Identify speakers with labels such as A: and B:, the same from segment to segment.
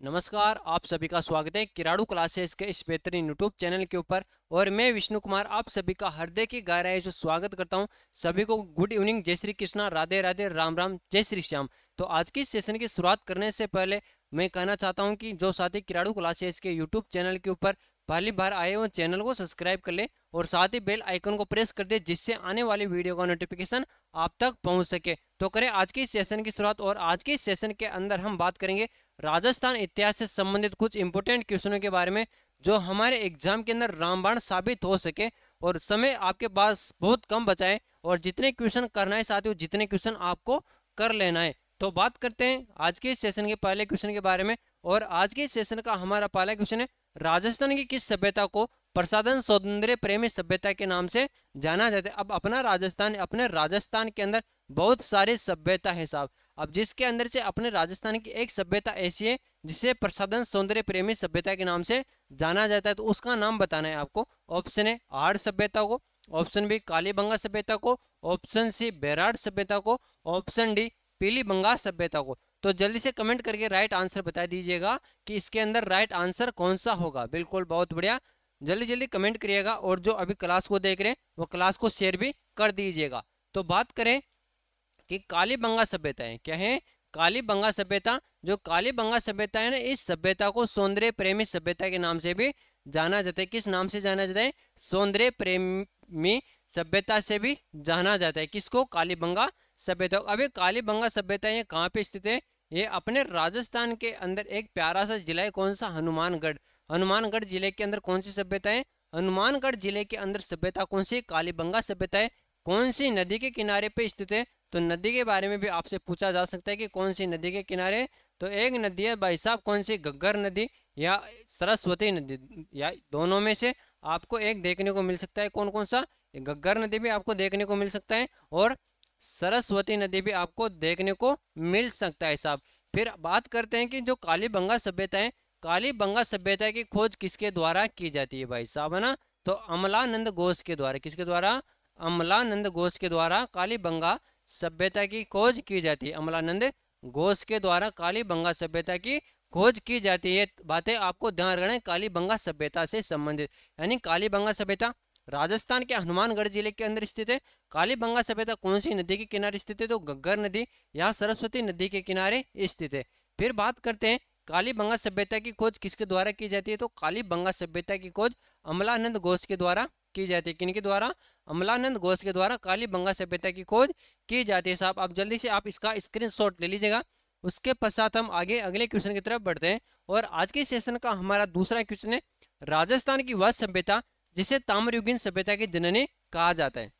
A: नमस्कार, आप सभी का स्वागत है किराड़ू क्लासेस के इस बेहतरीन यूट्यूब चैनल के ऊपर। और मैं विष्णु कुमार आप सभी का हृदय की गहराई से स्वागत करता हूं। सभी को गुड इवनिंग, जय श्री कृष्णा, राधे राधे, राम राम, जय श्री श्याम। तो आज की सेशन की शुरुआत करने से पहले मैं कहना चाहता हूं कि जो साथी किराड़ू क्लासेस के यूट्यूब चैनल के ऊपर पहली बार आए हो चैनल को सब्सक्राइब कर ले और साथ ही बेल आइकन को प्रेस कर दे, जिससे आने वाली वीडियो का नोटिफिकेशन आप तक पहुंच सके। तो करें आज की सेशन की शुरुआत। और आज की सेशन के अंदर हम बात करेंगे राजस्थान इतिहास से संबंधित कुछ इंपोर्टेंट क्वेश्चनों के बारे में, जो हमारे एग्जाम के अंदर रामबाण साबित हो सके। और समय आपके पास बहुत कम बचा है और जितने क्वेश्चन करना है साथियों, जितने क्वेश्चन आपको कर लेना है। तो बात करते हैं आज के सेशन के पहले क्वेश्चन के बारे में। और आज के सेशन का हमारा पहला क्वेश्चन है, राजस्थान की किस सभ्यता को प्रसाधन सौंदर्य प्रेमी सभ्यता के नाम से जाना जाता है? अब अपने राजस्थान के अंदर बहुत सारी सभ्यता है साहब। अब जिसके अंदर से अपने राजस्थान की एक सभ्यता ऐसी है जिसे प्रसाधन सौंदर्य प्रेमी सभ्यता के नाम से जाना जाता है, तो उसका नाम बताना है आपको। ऑप्शन ए आर्य सभ्यता को, ऑप्शन बी कालीबंगा सभ्यता को, ऑप्शन सी बेराड सभ्यता को, ऑप्शन डी पीलीबंगा सभ्यता को। तो जल्दी से कमेंट करके राइट आंसर बता दीजिएगा कि इसके अंदर राइट आंसर कौन सा होगा। बिल्कुल, बहुत बढ़िया, जल्दी जल्दी कमेंट करिएगा। और जो अभी क्लास को देख रहे हैं वो क्लास को शेयर भी कर दीजिएगा। तो बात करें कि कालीबंगा सभ्यता है क्या है, कालीबंगा सभ्यता। जो कालीबंगा सभ्यता है ना, इस सभ्यता को सौंदर्य प्रेमी सभ्यता के नाम से भी जाना जाता है। किस नाम से जाना जाता है? सौंदर्य प्रेमी सभ्यता से भी जाना जाता है। किसको? कालीबंगा सभ्यता। अभी कालीबंगा सभ्यता ये कहाँ पे स्थित है? ये अपने राजस्थान के अंदर एक प्यारा सा जिला है। कौन सा? हनुमानगढ़। हनुमानगढ़ जिले के अंदर कौन सी सभ्यता है? हनुमानगढ़ जिले के अंदर सभ्यता कौन सी? कालीबंगा सभ्यता है। कौन सी नदी के किनारे पे स्थित है? तो नदी के बारे में भी आपसे पूछा जा सकता है कि कौन सी नदी के किनारे। तो एक नदी है भाई साहब, कौन सी? घग्गर नदी या सरस्वती नदी, या दोनों में से आपको एक देखने को मिल सकता है। कौन कौन सा? घग्गर नदी भी आपको देखने को मिल सकता है और सरस्वती नदी भी आपको देखने को मिल सकता है साहब। फिर बात करते हैं कि जो कालीबंगा सभ्यता है, कालीबंगा सभ्यता की खोज किसके द्वारा की जाती है भाई साहब, है ना? तो अमलानंद घोष के द्वारा। किसके द्वारा? अमलानंद घोष के द्वारा कालीबंगा सभ्यता की खोज की जाती है। अमलानंद घोष के द्वारा कालीबंगा सभ्यता की खोज की जाती है। बातें आपको ध्यान रखना है कालीबंगा सभ्यता से संबंधित। यानी कालीबंगा सभ्यता राजस्थान के हनुमानगढ़ जिले के अंदर स्थित है। कालीबंगा सभ्यता कौन सी नदी के किनारे स्थित है? तो घग्गर नदी या सरस्वती नदी के किनारे स्थित है। फिर बात करते हैं कालीबंगा सभ्यता की खोज किसके द्वारा की जाती है? तो कालीबंगा सभ्यता की खोज अमलानंद घोष के द्वारा की जाती है। किनके द्वारा? अमलानंद घोष के द्वारा कालीबंगा सभ्यता की खोज की जाती है साहब। अब जल्दी से आप इसका स्क्रीनशॉट ले लीजिएगा। उसके पश्चात हम आगे अगले क्वेश्चन की तरफ बढ़ते हैं। और आज के सेशन का हमारा दूसरा क्वेश्चन है, राजस्थान की वह सभ्यता जिसे ताम्रयुगीन सभ्यता की जननी कहा जाता है।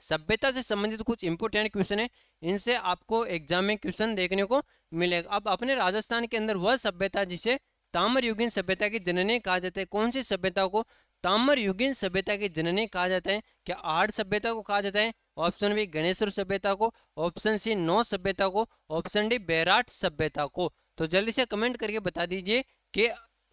A: सभ्यता से संबंधित कुछ इंपोर्टेंट क्वेश्चन है, इनसे आपको एग्जाम में क्वेश्चन देखने को मिलेगा। अब अपने राजस्थान के अंदर वह सभ्यता जिसे ताम्रयुगीन सभ्यता की जननी कहा जाता है, कौन सी सभ्यता को ताम्रयुगीन सभ्यता की जननी कहा जाता है? क्या आर्य सभ्यता को कहा जाता है? ऑप्शन बी गणेश्वर सभ्यता को, ऑप्शन सी नौ सभ्यता को, ऑप्शन डी बेराट सभ्यता को। तो जल्दी से कमेंट करके बता दीजिए कि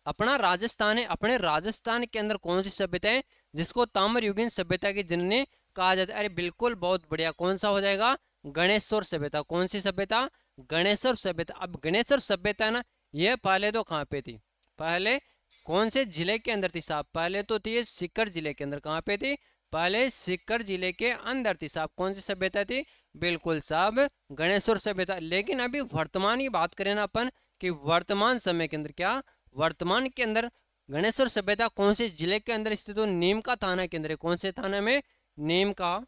A: अपना राजस्थान है, अपने राजस्थान के अंदर कौन सी सभ्यता है जिसको ताम्रयुगीन सभ्यता की जननी कहा जाता है? अरे बिल्कुल, बहुत बढ़िया। कौन सा हो जाएगा? गणेश्वर सभ्यता। कौन सी सभ्यता? गणेश्वर सभ्यता। अब गणेश्वर सभ्यता ना, ये पहले तो कहाँ पे थी? पहले कौन से जिले के अंदर थी साहब? पहले तो थी ये सीकर जिले के अंदर। कहाँ पे थी? पहले सीकर जिले के अंदर थी साहब। कौन सी सभ्यता थी? बिल्कुल साहब, गणेश्वर सभ्यता। लेकिन अभी वर्तमान की बात करें ना अपन, कि वर्तमान समय के अंदर क्या, वर्तमान के अंदर गणेश्वर सभ्यता कौन से जिले के अंदर स्थित हो? नीम का थाना के अंदर। कौन से थाना में? नीम का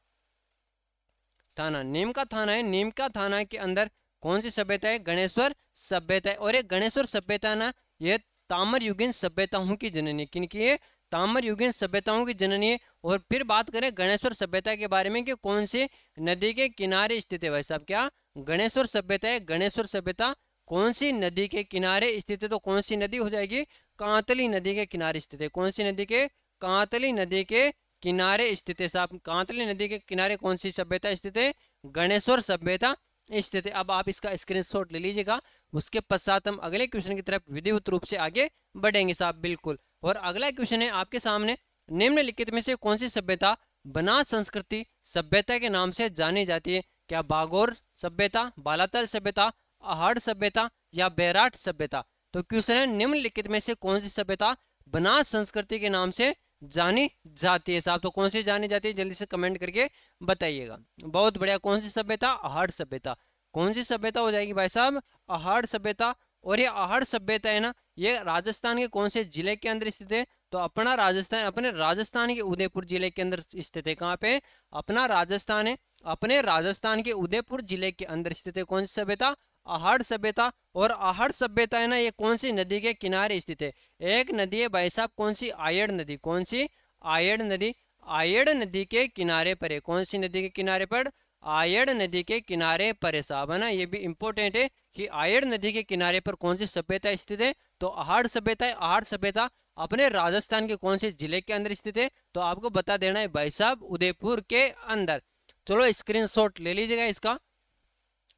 A: थाना। नीम का थाना है। नीम का थाना के अंदर कौन सी सभ्यता है? गणेश्वर सभ्यता है। और ये गणेश्वर सभ्यता ना, ये ताम्रयुगीन सभ्यताओं की जननी। किनकी है? ताम्रयुगीन सभ्यताओं की जननी है। और फिर बात करें गणेश्वर सभ्यता के बारे में कि कौन सी नदी के किनारे स्थित है भाई साहब। क्या गणेश्वर सभ्यता है? गणेश्वर सभ्यता कौन सी नदी के किनारे स्थित है? तो कौन सी नदी हो जाएगी? कांतली नदी के किनारे स्थित है। कौन सी नदी के? कांतली नदी के किनारे स्थित है साहब। कांतली नदी के किनारे कौन सी सभ्यता स्थित है? गणेश्वर सभ्यता स्थित है। अब आप इसका स्क्रीनशॉट ले लीजिएगा। उसके पश्चात हम अगले क्वेश्चन की तरफ विधिवत रूप से आगे बढ़ेंगे साहब। बिल्कुल। और अगला क्वेश्चन है आपके सामने, निम्नलिखित में से कौन सी सभ्यता बनास संस्कृति सभ्यता के नाम से जानी जाती है? क्या बागोर सभ्यता, बालातल सभ्यता, आहड़ सभ्यता या बेराट सभ्यता? तो क्वेश्चन है निम्नलिखित में से कौन सी सभ्यता बनास संस्कृति के नाम से जानी जाती है साहब। तो कौन सी जानी जाती है जल्दी से कमेंट करके बताइएगा। बहुत बढ़िया, कौन सी सभ्यता? आहड़ सभ्यता। कौन सी सभ्यता हो जाएगी भाई साहब? आहड़ सभ्यता। और ये आहड़ सभ्यता है ना, ये राजस्थान के कौन से जिले के अंदर स्थित है? तो अपना राजस्थान, अपने राजस्थान के उदयपुर जिले के अंदर स्थित है। कहाँ पे? अपना राजस्थान है, अपने राजस्थान के उदयपुर जिले के अंदर स्थित है। कौन सी सभ्यता? आहड़ सभ्यता। और आहड़ सभ्यता है ना, ये कौन सी नदी के किनारे स्थित है? एक नदी है भाई साहब, कौन सी? आयड़ नदी। कौन सी? आयड़ नदी। आयड़ नदी के किनारे पर है। कौन सी नदी के किनारे पर? आयड़ नदी के किनारे पर है साहब, है ना। ये भी इंपॉर्टेंट है कि आयड़ नदी के किनारे पर कौन सी सभ्यता स्थित है? तो आहड़ सभ्यता है। आहड़ सभ्यता अपने राजस्थान के कौन से जिले के अंदर स्थित है? तो आपको बता देना है भाई साहब, उदयपुर के अंदर। चलो स्क्रीनशॉट ले लीजिएगा इसका।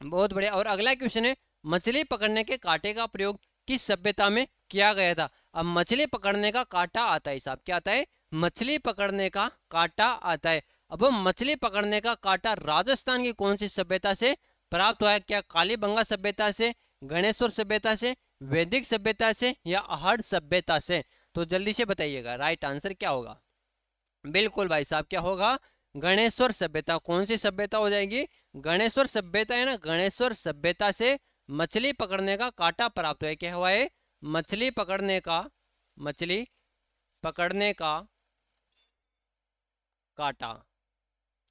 A: बहुत बढ़िया। और अगला क्वेश्चन है, मछली पकड़ने के कांटे का प्रयोग किस सभ्यता में किया गया था? अब मछली पकड़ने का कांटा आता है साहब, क्या आता है? मछली पकड़ने का कांटा आता है। अब मछली पकड़ने का कांटा राजस्थान की कौन सी सभ्यता से प्राप्त हुआ है? क्या कालीबंगा सभ्यता से, गणेश्वर सभ्यता से, वैदिक सभ्यता से, या आहड़ सभ्यता से? तो जल्दी से बताइएगा, राइट आंसर क्या होगा? बिल्कुल भाई साहब, क्या होगा? गणेश्वर सभ्यता। कौन सी सभ्यता हो जाएगी? गणेश्वर सभ्यता है ना। गणेश्वर सभ्यता से मछली पकड़ने का कांटा प्राप्त हुआ है। क्या हुआ है? मछली पकड़ने का, मछली पकड़ने का कांटा।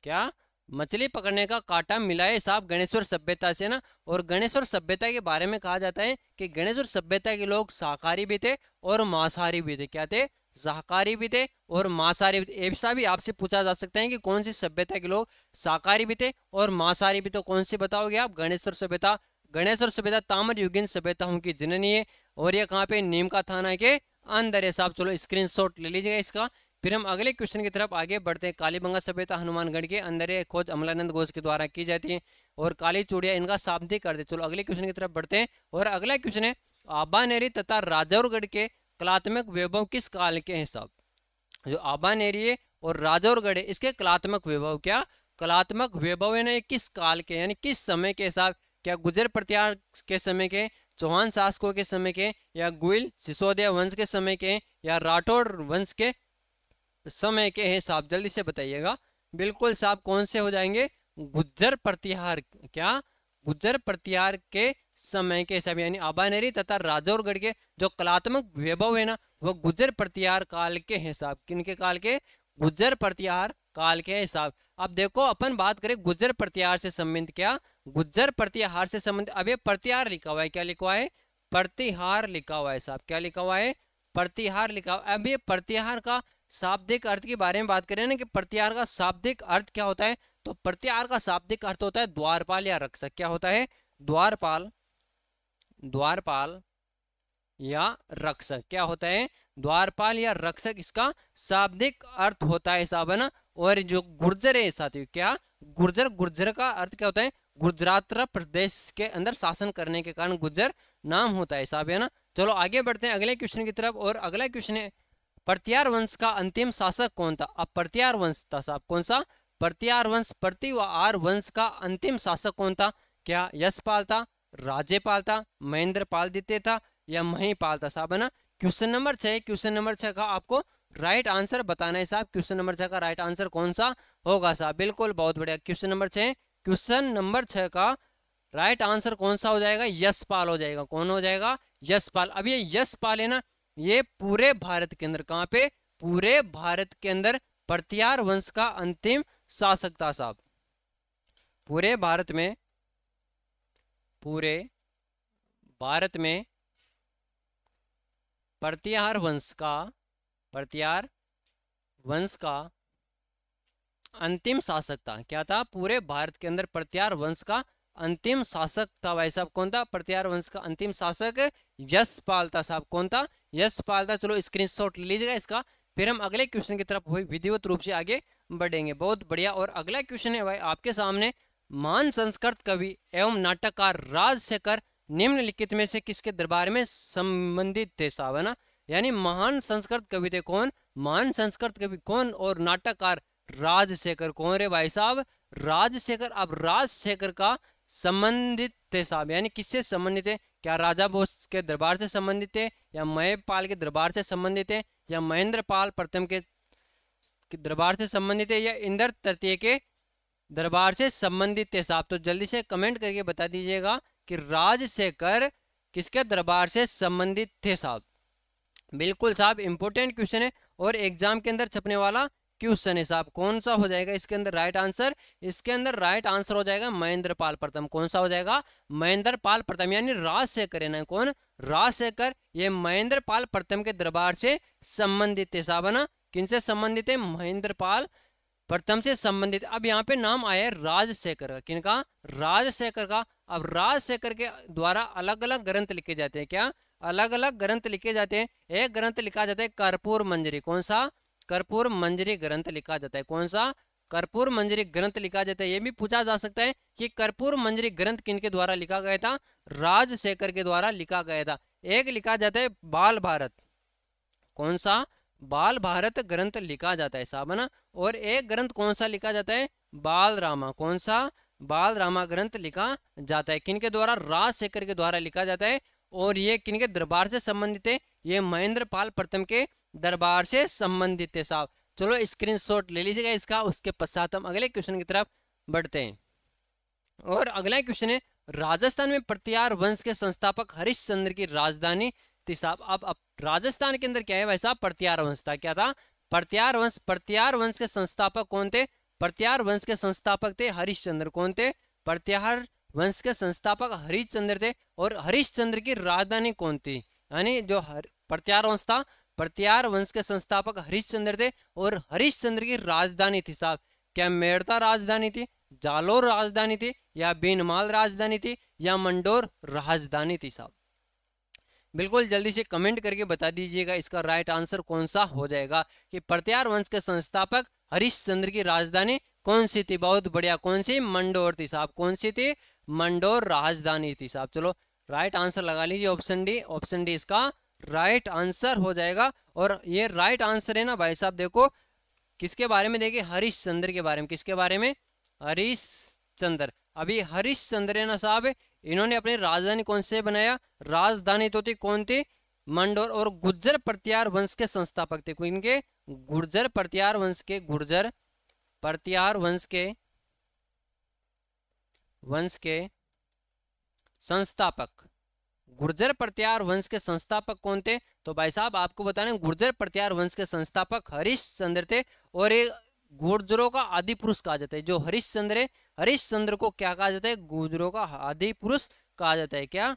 A: क्या? मछली पकड़ने का कांटा मिला है साहब गणेश्वर सभ्यता से ना। और गणेश्वर सभ्यता के बारे में कहा जाता है कि गणेश्वर सभ्यता के लोग शाकाहारी भी थे और मांसाहारी भी थे। क्या थे? शाकाहारी भी थे और मांसाहारी भी थे। ऐसा भी आपसे पूछा जा सकता है कि कौन सी सभ्यता के लोग शाकाहारी भी थे और मांसाहारी भी? तो कौन सी बताओगे आप? गणेश्वर सभ्यता। गणेश्वर सभ्यता ताम्र युगीन सभ्यताओं की जननी है। और ये कहाँ पे? नीम का थाना के अंदर है साहब। चलो स्क्रीनशॉट ले लीजिएगा इसका। फिर हम अगले क्वेश्चन की तरफ आगे बढ़ते हैं। कालीबंगा सभ्यता हनुमानगढ़ के अंदर है, खोज अमलानंद घोष के द्वारा की जाती है। और काली चूड़िया इनका शाब्दिक अर्थ है। चलो अगले क्वेश्चन की तरफ बढ़ते हैं। और अगला क्वेश्चन है, आबानेरी तथा राजौरगढ़ के कलात्मक वैभव किस काल के हैं साहब? जो आबानेरी है और राजौरगढ़ है, इसके कलात्मक वैभव, क्या कलात्मक वैभव है ना, ये किस काल के यानी किस समय के साहब? क्या गुर्जर प्रतिहार के समय के, चौहान शासकों के समय के, या गुइल सिसोदिया वंश के समय के, या राठौर वंश के समय के हैं साहब? जल्दी से बताइएगा। बिल्कुल साहब, कौन से हो जाएंगे? गुज्जर प्रतिहार। क्या? गुज्जर प्रतिहार के समय के हिसाब, यानी आबानेरी तथा राजौरगढ़ के जो कलात्मक वैभव है ना, वो गुज्जर प्रतिहार काल के हिसाब। किनके काल के? गुज्जर प्रतिहार काल के हिसाब। अब देखो अपन बात करें गुज्जर प्रतिहार से संबंधित, क्या गुज्जर प्रतिहार से संबंधित? अब ये प्रतिहार लिखा हुआ है, क्या लिखा हुआ है? प्रतिहार लिखा हुआ है साहब। क्या लिखा हुआ है? प्रतिहार लिखा हुआ है। अब ये प्रतिहार का शाब्दिक अर्थ के बारे में बात करें ना कि प्रतिहार का शाब्दिक अर्थ क्या होता है? तो प्रतिहार का शाब्दिक अर्थ होता है द्वारपाल या रक्षक। क्या होता है? द्वारपाल, द्वारपाल या रक्षक। क्या होता है? द्वारपाल या रक्षक इसका शाब्दिक अर्थ होता है साहब, है ना। और जो गुर्जर है साथियों, क्या गुर्जर? गुर्जर का अर्थ क्या होता है? गुजरात प्रदेश के अंदर शासन करने के कारण गुर्जर नाम होता है साहब, है ना। चलो आगे बढ़ते हैं अगले क्वेश्चन की तरफ। और अगला क्वेश्चन है, प्रतिहार वंश का अंतिम शासक कौन था? अब प्रतिहार वंश था साहब, कौन सा? प्रतिहार वंश, प्रतिहार वंश का अंतिम शासक कौन था? क्या यशपाल था, राज्यपाल था, महेंद्रपाल द्वितीय था, या महिपाल था साहब, है ना। क्वेश्चन नंबर 6, क्वेश्चन नंबर 6 का आपको राइट आंसर बताना है साहब। क्वेश्चन नंबर 6 का राइट आंसर कौन सा होगा साहब? बिल्कुल, बहुत बढ़िया। क्वेश्चन नंबर 6, क्वेश्चन नंबर 6 का राइट आंसर कौन सा हो जाएगा? यशपाल हो जाएगा। कौन हो जाएगा? यशपाल। अब ये यशपाल है ना, ये पूरे भारत के अंदर, कहाँ पे? पूरे भारत के अंदर प्रतिहार वंश का अंतिम शासक था साहब। पूरे भारत में, पूरे भारत में प्रतिहार वंश का, प्रतिहार वंश का अंतिम शासक था। क्या था? पूरे भारत के अंदर प्रतिहार वंश का अंतिम शासक था भाई साहब। कौन था? प्रतिहार वंश का अंतिम शासक यशपाल था साहब। कौन था? यशपाल था। चलो स्क्रीनशॉट ले लीजिएगा इसका। फिर हम अगले क्वेश्चन की तरफ विधिवत रूप से आगे बढ़ेंगे। बहुत बढ़िया। और अगला क्वेश्चन है भाई आपके सामने, महान संस्कृत कवि एवं नाटककार राजशेखर निम्नलिखित में से किसके दरबार में संबंधित थे साहब, है ना। यानी महान संस्कृत कवि थे कौन? महान संस्कृत कवि कौन? और नाटककार राजशेखर। कौन रे भाई साहब? राजशेखर। अब राजशेखर का संबंधित थे साहब, यानी किससे संबंधित है? क्या राजा भोज के दरबार से संबंधित है, या महेपाल के दरबार से संबंधित है, या महेंद्रपाल प्रथम के दरबार से संबंधित है, या इंद्र तृतीय के दरबार से संबंधित है साहब। तो जल्दी से कमेंट करके बता दीजिएगा कि राजशेखर किसके दरबार से संबंधित थे साहब। बिल्कुल साहब, इंपॉर्टेंट क्वेश्चन है और एग्जाम के अंदर छपने वाला क्वेश्चन है साहब। कौन सा हो जाएगा इसके अंदर राइट आंसर? इसके अंदर राइट आंसर हो जाएगा महेंद्रपाल प्रथम। कौन सा हो जाएगा? महेंद्रपाल प्रथम, यानी राजशेखर है ना, कौन? राजशेखर, ये महेंद्रपाल प्रथम के दरबार से संबंधित है साहब, है ना। किनसे संबंधित है? महेंद्रपाल प्रथम से संबंधित। अब यहाँ पे नाम आया है राजशेखर का, किनका? राजशेखर का। अब राजशेखर के द्वारा अलग अलग ग्रंथ लिखे जाते हैं। क्या? अलग अलग ग्रंथ लिखे जाते हैं। एक ग्रंथ लिखा जाता है कर्पूर मंजरी। कौन सा? कर्पूर मंजरी ग्रंथ लिखा जाता है। कौन सा? कर्पूर मंजरी ग्रंथ लिखा जाता है। ये भी पूछा जा सकता है कि कर्पूर मंजरी ग्रंथ किनके द्वारा लिखा गया था? राजशेखर के द्वारा लिखा गया था। एक लिखा जाता है बाल भारत। कौन सा? बाल भारत ग्रंथ लिखा जाता है साहब, है ना। और एक ग्रंथ कौन सा लिखा जाता है? बाल रामा। कौन सा? बाल रामा ग्रंथ लिखा जाता है। किनके द्वारा? राजशेखर के द्वारा लिखा जाता है। और ये किनके दरबार से संबंधित है? ये महेंद्रपाल प्रथम के दरबार से संबंधित है साहब। चलो स्क्रीनशॉट ले लीजिएगा इसका। उसके पश्चात हम अगले क्वेश्चन की तरफ बढ़ते हैं। और अगला क्वेश्चन है, राजस्थान में प्रत्यार वंश के संस्थापक हरिश्चंद्र की राजधानी थी साहब। अब राजस्थान के अंदर क्या है भाई साहब? प्रत्यार वंश था। क्या था? प्रत्यार वंश। प्रत्यार वंश के संस्थापक कौन थे? प्रत्यार वंश के संस्थापक थे हरिश्चंद्र। कौन थे? प्रत्यार वंश के संस्थापक हरिश्चंद्र थे। और हरिश्चंद्र की राजधानी कौन थी? यानी जो प्रत्यार वंश था, प्रत्यार वंश के संस्थापक हरिश्चंद्र थे। और हरिश्चंद्र की राजधानी थी साहब, क्या मेड़ता राजधानी थी, जालोर राजधानी थी, या बीनमाल राजधानी थी, या मंडोर राजधानी थी साहब? बिल्कुल जल्दी से कमेंट करके बता दीजिएगा इसका राइट आंसर कौन सा हो जाएगा कि प्रत्यार वंश के संस्थापक हरिश्चंद्र की राजधानी कौन सी थी? बहुत बढ़िया, कौन सी? मंडोर थी साहब। कौन सी थी? मंडोर राजधानी थी साहब। चलो राइट आंसर लगा लीजिए, ऑप्शन डी। ऑप्शन डी इसका राइट आंसर हो जाएगा। और ये राइट आंसर है ना भाई साहब। देखो किसके बारे में, देखिए हरिश्चंद्र के बारे में। किसके बारे में? हरिश्चंद्र। अभी हरिश्चंद्र है ना साहब, इन्होंने अपनी राजधानी कौन से बनाया? राजधानी तो थी कौन थी? मंडोर। और गुर्जर प्रत्यार वंश के संस्थापक थे। इनके गुर्जर प्रत्यार वंश के, गुर्जर प्रत्यार वंश के संस्थापक, गुर्जर प्रत्यार वंश के संस्थापक कौन थे? तो भाई साहब आपको बताना, गुर्जर प्रत्यार वंश के संस्थापक हरिश्चंद्र थे। और ये गुर्जरों का आदि पुरुष कहा जाता है। जो हरिश्चंद्र है, हरिश्चंद्र को क्या कहा जाता है? गुर्जरों का आदि पुरुष कहा जाता है। क्या?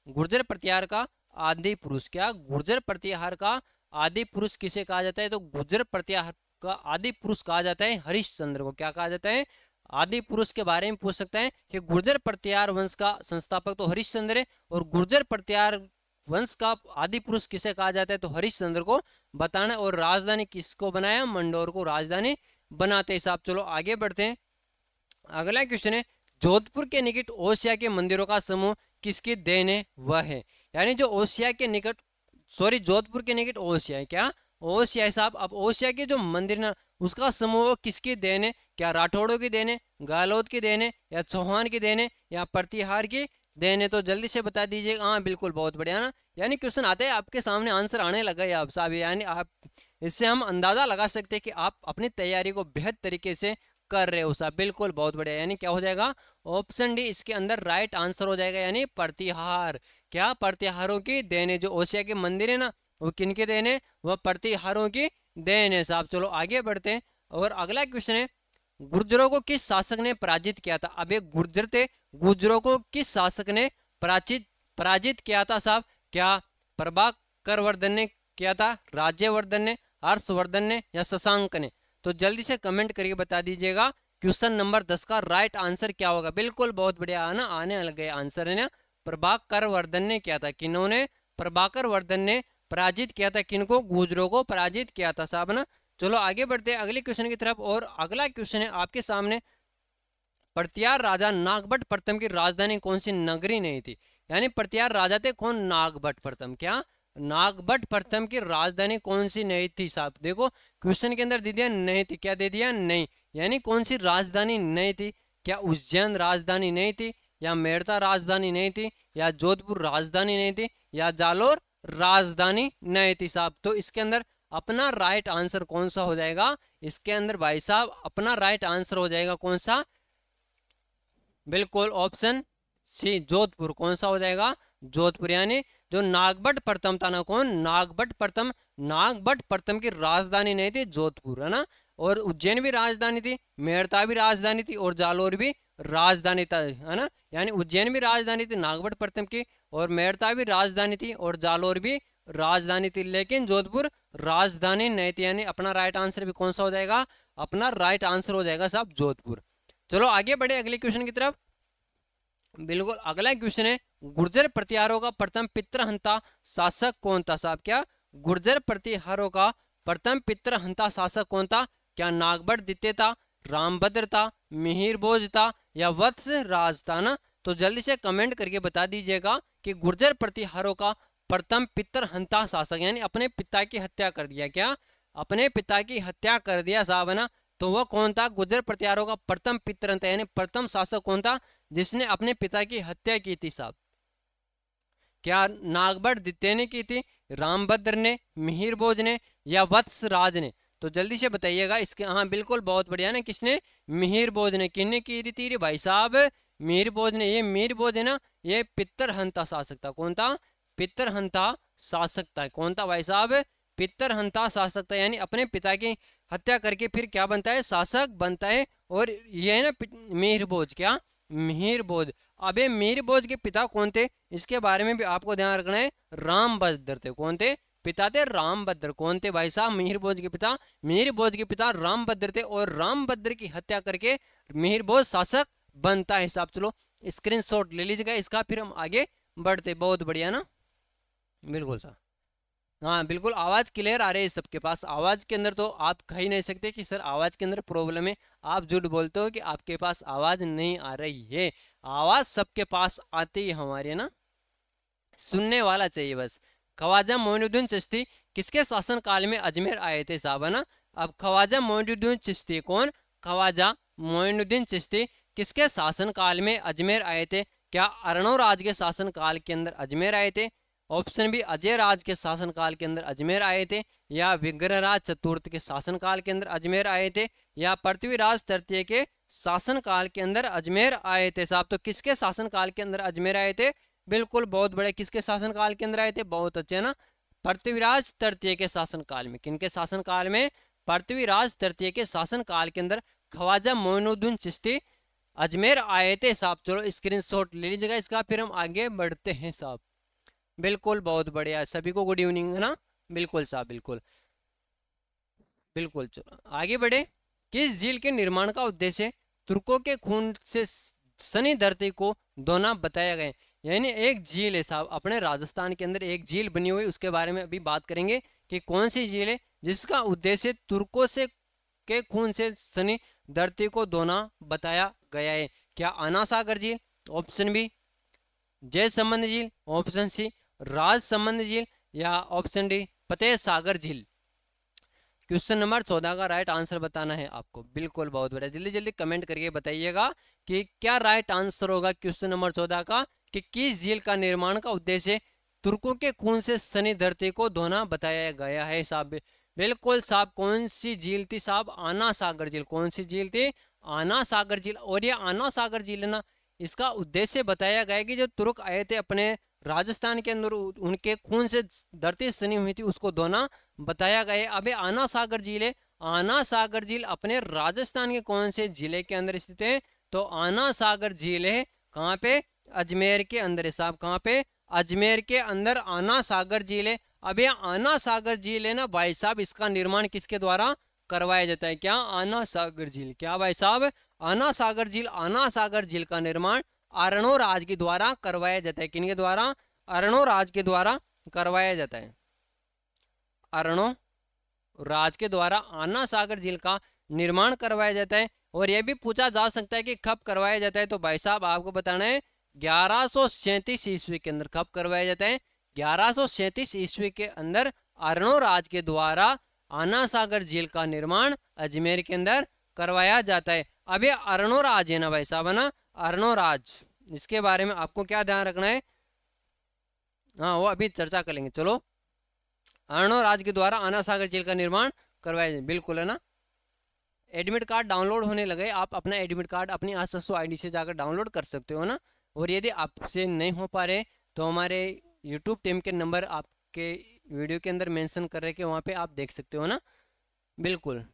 A: गुर्जर प्रत्यार का आदि पुरुष। क्या? गुर्जर प्रत्यार का आदि पुरुष किसे कहा जाता है? तो गुर्जर प्रत्यार का आदि पुरुष कहा जाता है हरिश्चंद्र को। क्या कहा जाता है? आदि पुरुष के बारे में पूछ सकता है कि गुर्जर प्रत्यार वंश का संस्थापक तो हरिश्चंद्र है, और गुर्जर प्रत्यार वंश का आदि पुरुष किसे कहा जाता है? तो हरिश्चंद्र को बताना। और राजधानी किसको बनाया? मंडोर को राजधानी बनाते हिसाब। चलो आगे बढ़ते हैं। अगला क्वेश्चन है, जोधपुर के निकट ओसिया के मंदिरों का समूह किसकी देन है? वह है, यानी जो ओसिया के निकट, सॉरी जोधपुर के निकट ओसिया है। क्या? ओसिया साहब। अब ओसिया के जो मंदिर ना, उसका समूह किसकी देन है? क्या राठौड़ों की देन है, गहलोत की देन है, या चौहान की देन है, या प्रतिहार की देन है? तो जल्दी से बता दीजिएगा। हाँ बिल्कुल, बहुत बढ़िया ना। यानी क्वेश्चन आते हैं आपके सामने, आंसर आने लगा है आप साहब। यानी आप इससे हम अंदाजा लगा सकते हैं कि आप अपनी तैयारी को बेहद तरीके से कर रहे हो साहब। बिल्कुल बहुत बढ़िया। यानी क्या हो जाएगा? ऑप्शन डी इसके अंदर राइट आंसर हो जाएगा, यानी प्रतिहार। क्या? प्रतिहारों की देन है। जो ओसिया के मंदिर है ना, वो किनके देन है? वह प्रतिहारों की देन है साहब। चलो आगे बढ़ते हैं। और अगला क्वेश्चन है, गुर्जरों को किस शासक ने पराजित किया था? अब ये गुर्जर थे, गुर्जरों को किस शासक ने पराजित किया था साहब? क्या प्रभाकर वर्धन ने किया था, राज्यवर्धन ने, हर्षवर्धन ने, या शशांक ने? तो जल्दी से कमेंट करके बता दीजिएगा क्वेश्चन नंबर 10 का राइट आंसर क्या होगा। बिल्कुल बहुत बढ़िया है ना, आने लगे आंसर है ना। प्रभाकर वर्धन ने किया था। किन्होंने? प्रभाकर वर्धन ने पराजित किया था। किनको? गुर्जरों को पराजित किया था साहब ना। चलो आगे बढ़ते हैं अगले क्वेश्चन की तरफ। और अगला क्वेश्चन है आपके सामने, प्रत्यार राजा नागभट्ट प्रथम की राजधानी कौन सी नगरी नहीं थी? यानी प्रत्यार राजा थे कौन? नागभट्ट प्रथम। क्या? नागभट्ट प्रथम की राजधानी कौन सी नहीं थी साहब? देखो क्वेश्चन के अंदर दे दिया नहीं थी। क्या दे दिया? नहीं। यानी कौन सी राजधानी नहीं थी? क्या उज्जैन राजधानी नहीं थी, या मेड़ता राजधानी नहीं थी, या जोधपुर राजधानी नहीं थी, या जालोर राजधानी नहीं थी साहब। तो इसके अंदर अपना राइट आंसर कौन सा हो जाएगा? इसके अंदर भाई साहब अपना राइट आंसर हो जाएगा कौन सा? बिल्कुल ऑप्शन सी जोधपुर। कौन सा हो जाएगा? जोधपुर। यानी जो नागभट्ट प्रथम था ना, कौन? नागभट्ट प्रथम। नागभट्ट प्रथम की राजधानी नहीं थी जोधपुर, है ना। और उज्जैन भी राजधानी थी, मेड़ता भी राजधानी थी, और जालोर भी राजधानी था, है ना। यानी उज्जैन भी राजधानी थी नागभट्ट प्रथम की, और मेड़ता भी राजधानी थी, और जालोर भी राजधानी थी, लेकिन जोधपुर राजधानी नहीं थी। यानी अपना राइट आंसर भी कौन सा हो जाएगा? अपना राइट आंसर हो जाएगा साहब जोधपुर। चलो आगे बढ़े अगले क्वेश्चन की तरफ। बिल्कुल अगला क्वेश्चन है, गुर्जर प्रतिहारों का प्रथम पितृहंता शासक कौन था साहब? क्या गुर्जर प्रतिहारों का प्रथम पितृहंता शासक कौन था? क्या नागभट्ट द्वितीय था, रामभद्र था, मिहिर भोज था, या वत्स राज था ना। तो जल्दी से कमेंट करके बता दीजिएगा कि गुर्जर प्रतिहारों का प्रथम पितृहंता शासक, यानी अपने पिता की हत्या कर दिया, क्या अपने पिता की हत्या कर दिया साहब, है ना। तो वह कौन था? गुर्जर प्रतिहारों का प्रथम पितृहंता यानी प्रथम शासक कौन था जिसने अपने पिता की हत्या की थी साहब? क्या नागभट्ट द्वितीय ने की थी, रामभद्र ने, मिहिर भोज ने, या वत्स राज ने? तो जल्दी से बताइएगा इसके। हाँ बिल्कुल बहुत बढ़िया ना, किसने? मिहिर भोज ने। किसने की थी भाई साहब? मिहिर भोज ने। ये मिहिर भोज है ना, ये पितृहंता शासक था। कौन था? पितृहंता शासक था। कौन था भाई साहब? पितृहंता शासक था। यानी अपने पिता की हत्या करके फिर क्या बनता है? शासक बनता है। और ये है ना मिहिर भोज। क्या मिहिर भोज? अबे मिहिर भोज के पिता कौन थे इसके बारे में भी आपको ध्यान रखना है। रामभद्र थे। कौन थे? पिता थे रामभद्र। कौन थे भाई साहब? मिहिर भोज के पिता। मिहिर भोज के पिता रामभद्र थे, और रामभद्र की हत्या करके मिहिर भोज शासक बनता है साहब। चलो स्क्रीनशॉट ले लीजिएगा इसका, फिर हम आगे बढ़ते। बहुत बढ़िया ना, बिल्कुल साहब। हाँ बिल्कुल आवाज़ क्लियर आ रही है सबके पास। आवाज़ के अंदर तो आप कह ही नहीं सकते कि सर आवाज़ के अंदर प्रॉब्लम है। आप झूठ बोलते हो कि आपके पास आवाज़ नहीं आ रही है। आवाज़ सबके पास आती है हमारी, है ना। सुनने वाला चाहिए बस। ख्वाजा मोइनुद्दीन चिश्ती किसके शासन काल में अजमेर आए थे साहब, है ना। अब ख्वाजा मोइनुद्दीन चिश्ती कौन? ख्वाजा मोइनुद्दीन चिश्ती किसके शासन काल में अजमेर आए थे? क्या अर्णोराज के शासन काल के अंदर अजमेर आए थे? ऑप्शन बी अजय राज के शासनकाल के अंदर अजमेर आए थे, या विग्रहराज चतुर्थ के शासनकाल के अंदर अजमेर आए थे, या पृथ्वीराज तृतीय के शासनकाल के अंदर अजमेर आए थे साहब। तो किसके शासनकाल के अंदर अजमेर आए थे? बिल्कुल बहुत बड़े। किसके शासनकाल के अंदर आए थे? बहुत अच्छे ना, पृथ्वीराज तृतीय के शासनकाल में। किनके शासनकाल में? पृथ्वीराज तृतीय के शासनकाल के अंदर ख्वाजा मोइनुद्दीन चिश्ती अजमेर आए थे साहब। चलो स्क्रीनशॉट ले लीजिएगा इसका, फिर हम आगे बढ़ते हैं साहब। बिल्कुल बहुत बढ़िया, सभी को गुड इवनिंग, है ना। बिल्कुल साहब बिल्कुल बिल्कुल। चलो आगे बढ़े। किस झील के निर्माण का उद्देश्य तुर्कों के खून से सनी धरती को धोना बताया गया? यानी एक झील है साहब अपने राजस्थान के अंदर, एक झील बनी हुई, उसके बारे में अभी बात करेंगे कि कौन सी झील है जिसका उद्देश्य तुर्कों से के खून से सनी धरती को धोना बताया गया है। क्या आना सागर झील? ऑप्शन बी जय संबंध झील, ऑप्शन सी राज संबंध झील, या ऑप्शन डी फतेह सागर झील। क्वेश्चन नंबर 14 का राइट आंसर बताना है आपको। बिल्कुल बहुत बढ़िया, जल्दी जल्दी कमेंट करके बताइएगा कि क्या राइट आंसर होगा क्वेश्चन नंबर 14 का, कि किस झील का निर्माण का उद्देश्य तुर्कों के खून से सनी धरती को धोना बताया गया है साहब। बिल्कुल साहब, कौन सी झील थी साहब? आना सागर झील। कौन सी झील थी? आना सागर झील। और ये आना सागर झील है ना, इसका उद्देश्य बताया गया कि जो तुर्क आए थे अपने राजस्थान के अंदर, उनके खून से धरती सनी हुई थी, उसको धोना बताया गया। अबे आना सागर झील है, आना सागर झील अपने राजस्थान के कौन से जिले के अंदर स्थित है? तो आना सागर झील है कहाँ पे? अजमेर के अंदर है साहब। कहाँ पे? अजमेर के अंदर आना सागर झील है। अब ये आना सागर झील है ना भाई साहब, इसका निर्माण किसके द्वारा करवाया जाता है? क्या आना सागर झील? क्या भाई साहब? आना सागर झील। आना सागर झील का निर्माण अर्णोराज के द्वारा करवाया जाता है। किनके द्वारा? अर्णोराज के द्वारा करवाया जाता है। अर्णोराज के द्वारा आना सागर झील का निर्माण करवाया जाता है। और यह भी पूछा जा सकता है कि कब करवाया जाता है, तो भाई साहब आपको बताना है 1137 ईस्वी के अंदर। कब करवाया जाता है? 1137 ईस्वी के अंदर अर्णोराज के द्वारा आना सागर झील का निर्माण अजमेर के अंदर करवाया जाता है। अब ये अर्णोराज है ना भाई साहब, है ना, अर्णोराज, इसके बारे में आपको क्या ध्यान रखना है, हाँ वो अभी चर्चा कर लेंगे। चलो, अर्णोराज के द्वारा आना सागर झील का निर्माण करवाया जाए, बिल्कुल है ना। एडमिट कार्ड डाउनलोड होने लगे, आप अपना एडमिट कार्ड अपनी आससो आईडी से जाकर डाउनलोड कर सकते हो ना। और यदि आपसे नहीं हो पा रहे तो हमारे यूट्यूब टीम के नंबर आपके वीडियो के अंदर मेंशन कर रहे, वहाँ पे आप देख सकते हो ना, बिल्कुल।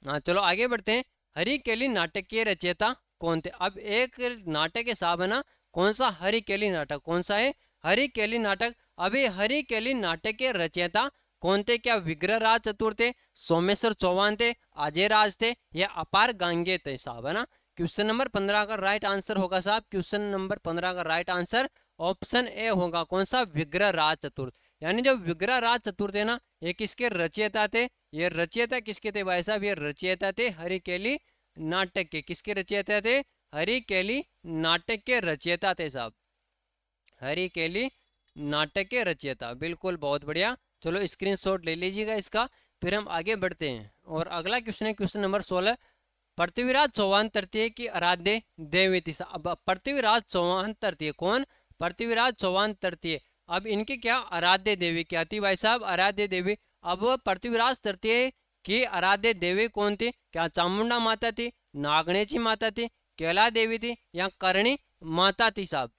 A: हाँ चलो आगे बढ़ते हैं। हरिकेली नाटक के रचयिता कौन थे? अब एक नाटक है साहब, है ना, कौन सा हरिकेली नाटक, कौन सा है हरिकेली नाटक। अभी हरिकेली नाटक के रचयिता कौन थे? क्या विग्रह राज चतुर थे, सोमेश्वर चौहान थे, अजय राज थे, या अपार गांगे थे साहब, है ना। क्वेश्चन नंबर 15 का राइट आंसर होगा साहब, क्वेश्चन नंबर 15 का राइट आंसर ऑप्शन ए होगा, कौन सा, विग्रह राज चतुर। यानी जो विग्रह राज चतुर थे ना, ये किसके रचयिता थे? ये रचयिता किसके थे भाई साहब? ये रचयिता थे हरिकेली नाटक के। किसके रचयिता थे? हरिकेली नाटक के रचयिता थे साहब, हरिकेली नाटक के रचयिता, बिल्कुल, बहुत बढ़िया। चलो स्क्रीनशॉट ले लीजिएगा इसका, फिर हम आगे बढ़ते हैं। और अगला क्वेश्चन है क्वेश्चन नंबर 16। पृथ्वीराज चौहान तृतीय की आराध्य देवी थी। अब पृथ्वीराज चौहान तृतीय कौन? पृथ्वीराज चौहान तृतीय। अब इनकी क्या आराध्य देवी क्या थी भाई साहब? आराध्य देवी। अब पृथ्वीराज तृतीय की आराध्य देवी कौन थी? क्या चामुंडा माता थी, नागणेची माता थी, कैला देवी थी, या करणी माता थी साहब?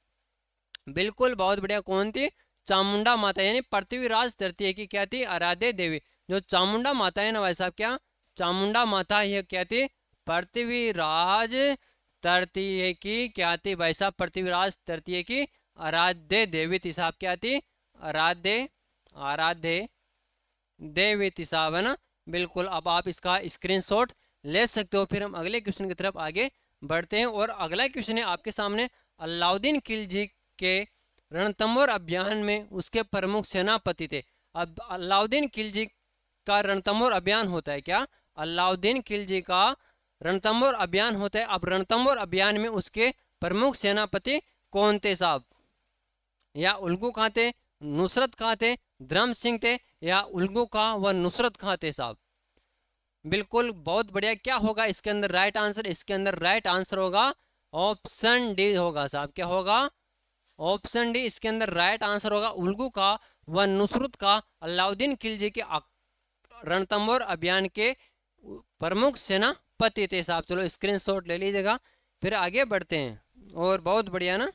A: बिल्कुल, बहुत बढ़िया, कौन थी? चामुंडा माता। यानी पृथ्वीराज तृतीय की क्या थी? आराध्य देवी। जो चामुंडा माता है ना भाई साहब, क्या चामुंडा माता ये क्या थी? पृथ्वीराज तृतीय की क्या थी भाई साहब? पृथ्वीराज तृतीय की आराध्य देवी थी साहब। क्या थी? आराध्य आराध्य देवी थी साहब, है ना, बिल्कुल। अब आप इसका स्क्रीनशॉट ले सकते हो। फिर हम अगले क्वेश्चन की तरफ आगे बढ़ते हैं। और अगला क्वेश्चन है आपके सामने, अलाउद्दीन खिलजी के रणथंभौर अभियान में उसके प्रमुख सेनापति थे। अब अलाउद्दीन खिलजी का रणथंभौर अभियान होता है क्या? अलाउद्दीन खिलजी का रणथंभौर अभियान होता है। अब रणथंभौर अभियान में उसके प्रमुख सेनापति कौन थे साहब? या उल्गू खां थे, नुसरत खां थे, धर्म सिंह थे, या उल्गू खां व नुसरत खां थे साहब? बिल्कुल, बहुत बढ़िया। क्या होगा इसके अंदर राइट आंसर? इसके अंदर राइट आंसर होगा ऑप्शन डी होगा साहब। क्या होगा? ऑप्शन डी इसके अंदर राइट आंसर होगा। उल्गू का व नुसरत का अलाउद्दीन खिलजी के रणथंभौर अभियान के प्रमुख सेनापति थे साहब। चलो स्क्रीनशॉट ले लीजिएगा, फिर आगे बढ़ते हैं। और बहुत बढ़िया ना।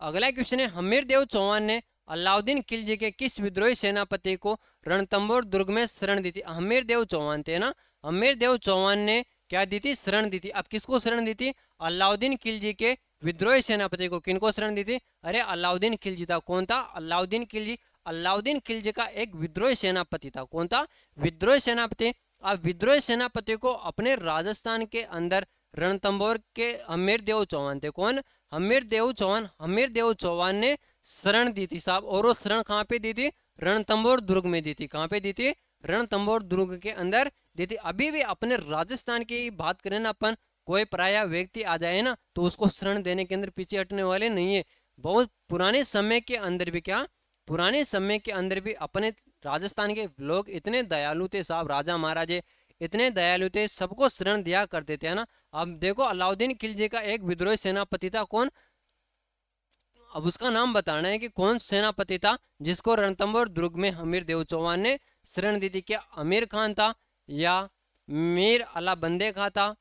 A: अगला क्वेश्चन है, हमीरदेव चौहान ने अलाउद्दीन खिलजी के किस विद्रोही सेनापति को रणथंभौर दुर्ग में शरण दी थी? हमीरदेव चौहान थे ना, हमीरदेव चौहान ने क्या दी थी? शरण दी थी। अब किसको शरण दी थी? अलाउद्दीन खिलजी के विद्रोही सेनापति को। किनको शरण दी थी? अरे अलाउद्दीन खिलजी था। कौन था? अलाउद्दीन खिलजी। अलाउद्दीन खिलजी का एक विद्रोही सेनापति था। कौन था? विद्रोही सेनापति। अब विद्रोही सेनापति को अपने राजस्थान के अंदर रणथंभौर के हमीरदेव चौहान थे। कौन? हमीरदेव चौहान। हमीरदेव चौहान ने शरण दी थी साहब। और वो शरण कहाँ पे दी थी? रणथंभौर दुर्ग में दी थी। कहाँ पे दी थी? रणथंभौर दुर्ग के अंदर दी थी। अभी भी अपने राजस्थान की बात करें ना अपन, कोई पराया व्यक्ति आ जाए ना तो उसको शरण देने के अंदर पीछे हटने वाले नहीं है। बहुत पुराने समय के अंदर भी क्या, पुराने समय के अंदर भी अपने राजस्थान के लोग इतने दयालु थे साहब, राजा महाराजे इतने दयालु थे, सबको शरण दिया करते थे, है ना। अब देखो अलाउद्दीन खिलजी का एक विद्रोही सेनापति था। कौन? अब उसका नाम बताना है कि कौन सेनापति था जिसको रणथंभौर दुर्ग में हमीरदेव चौहान ने शरण दी थी। क्या अमीर खान था, या मीर अला बंदे खां था,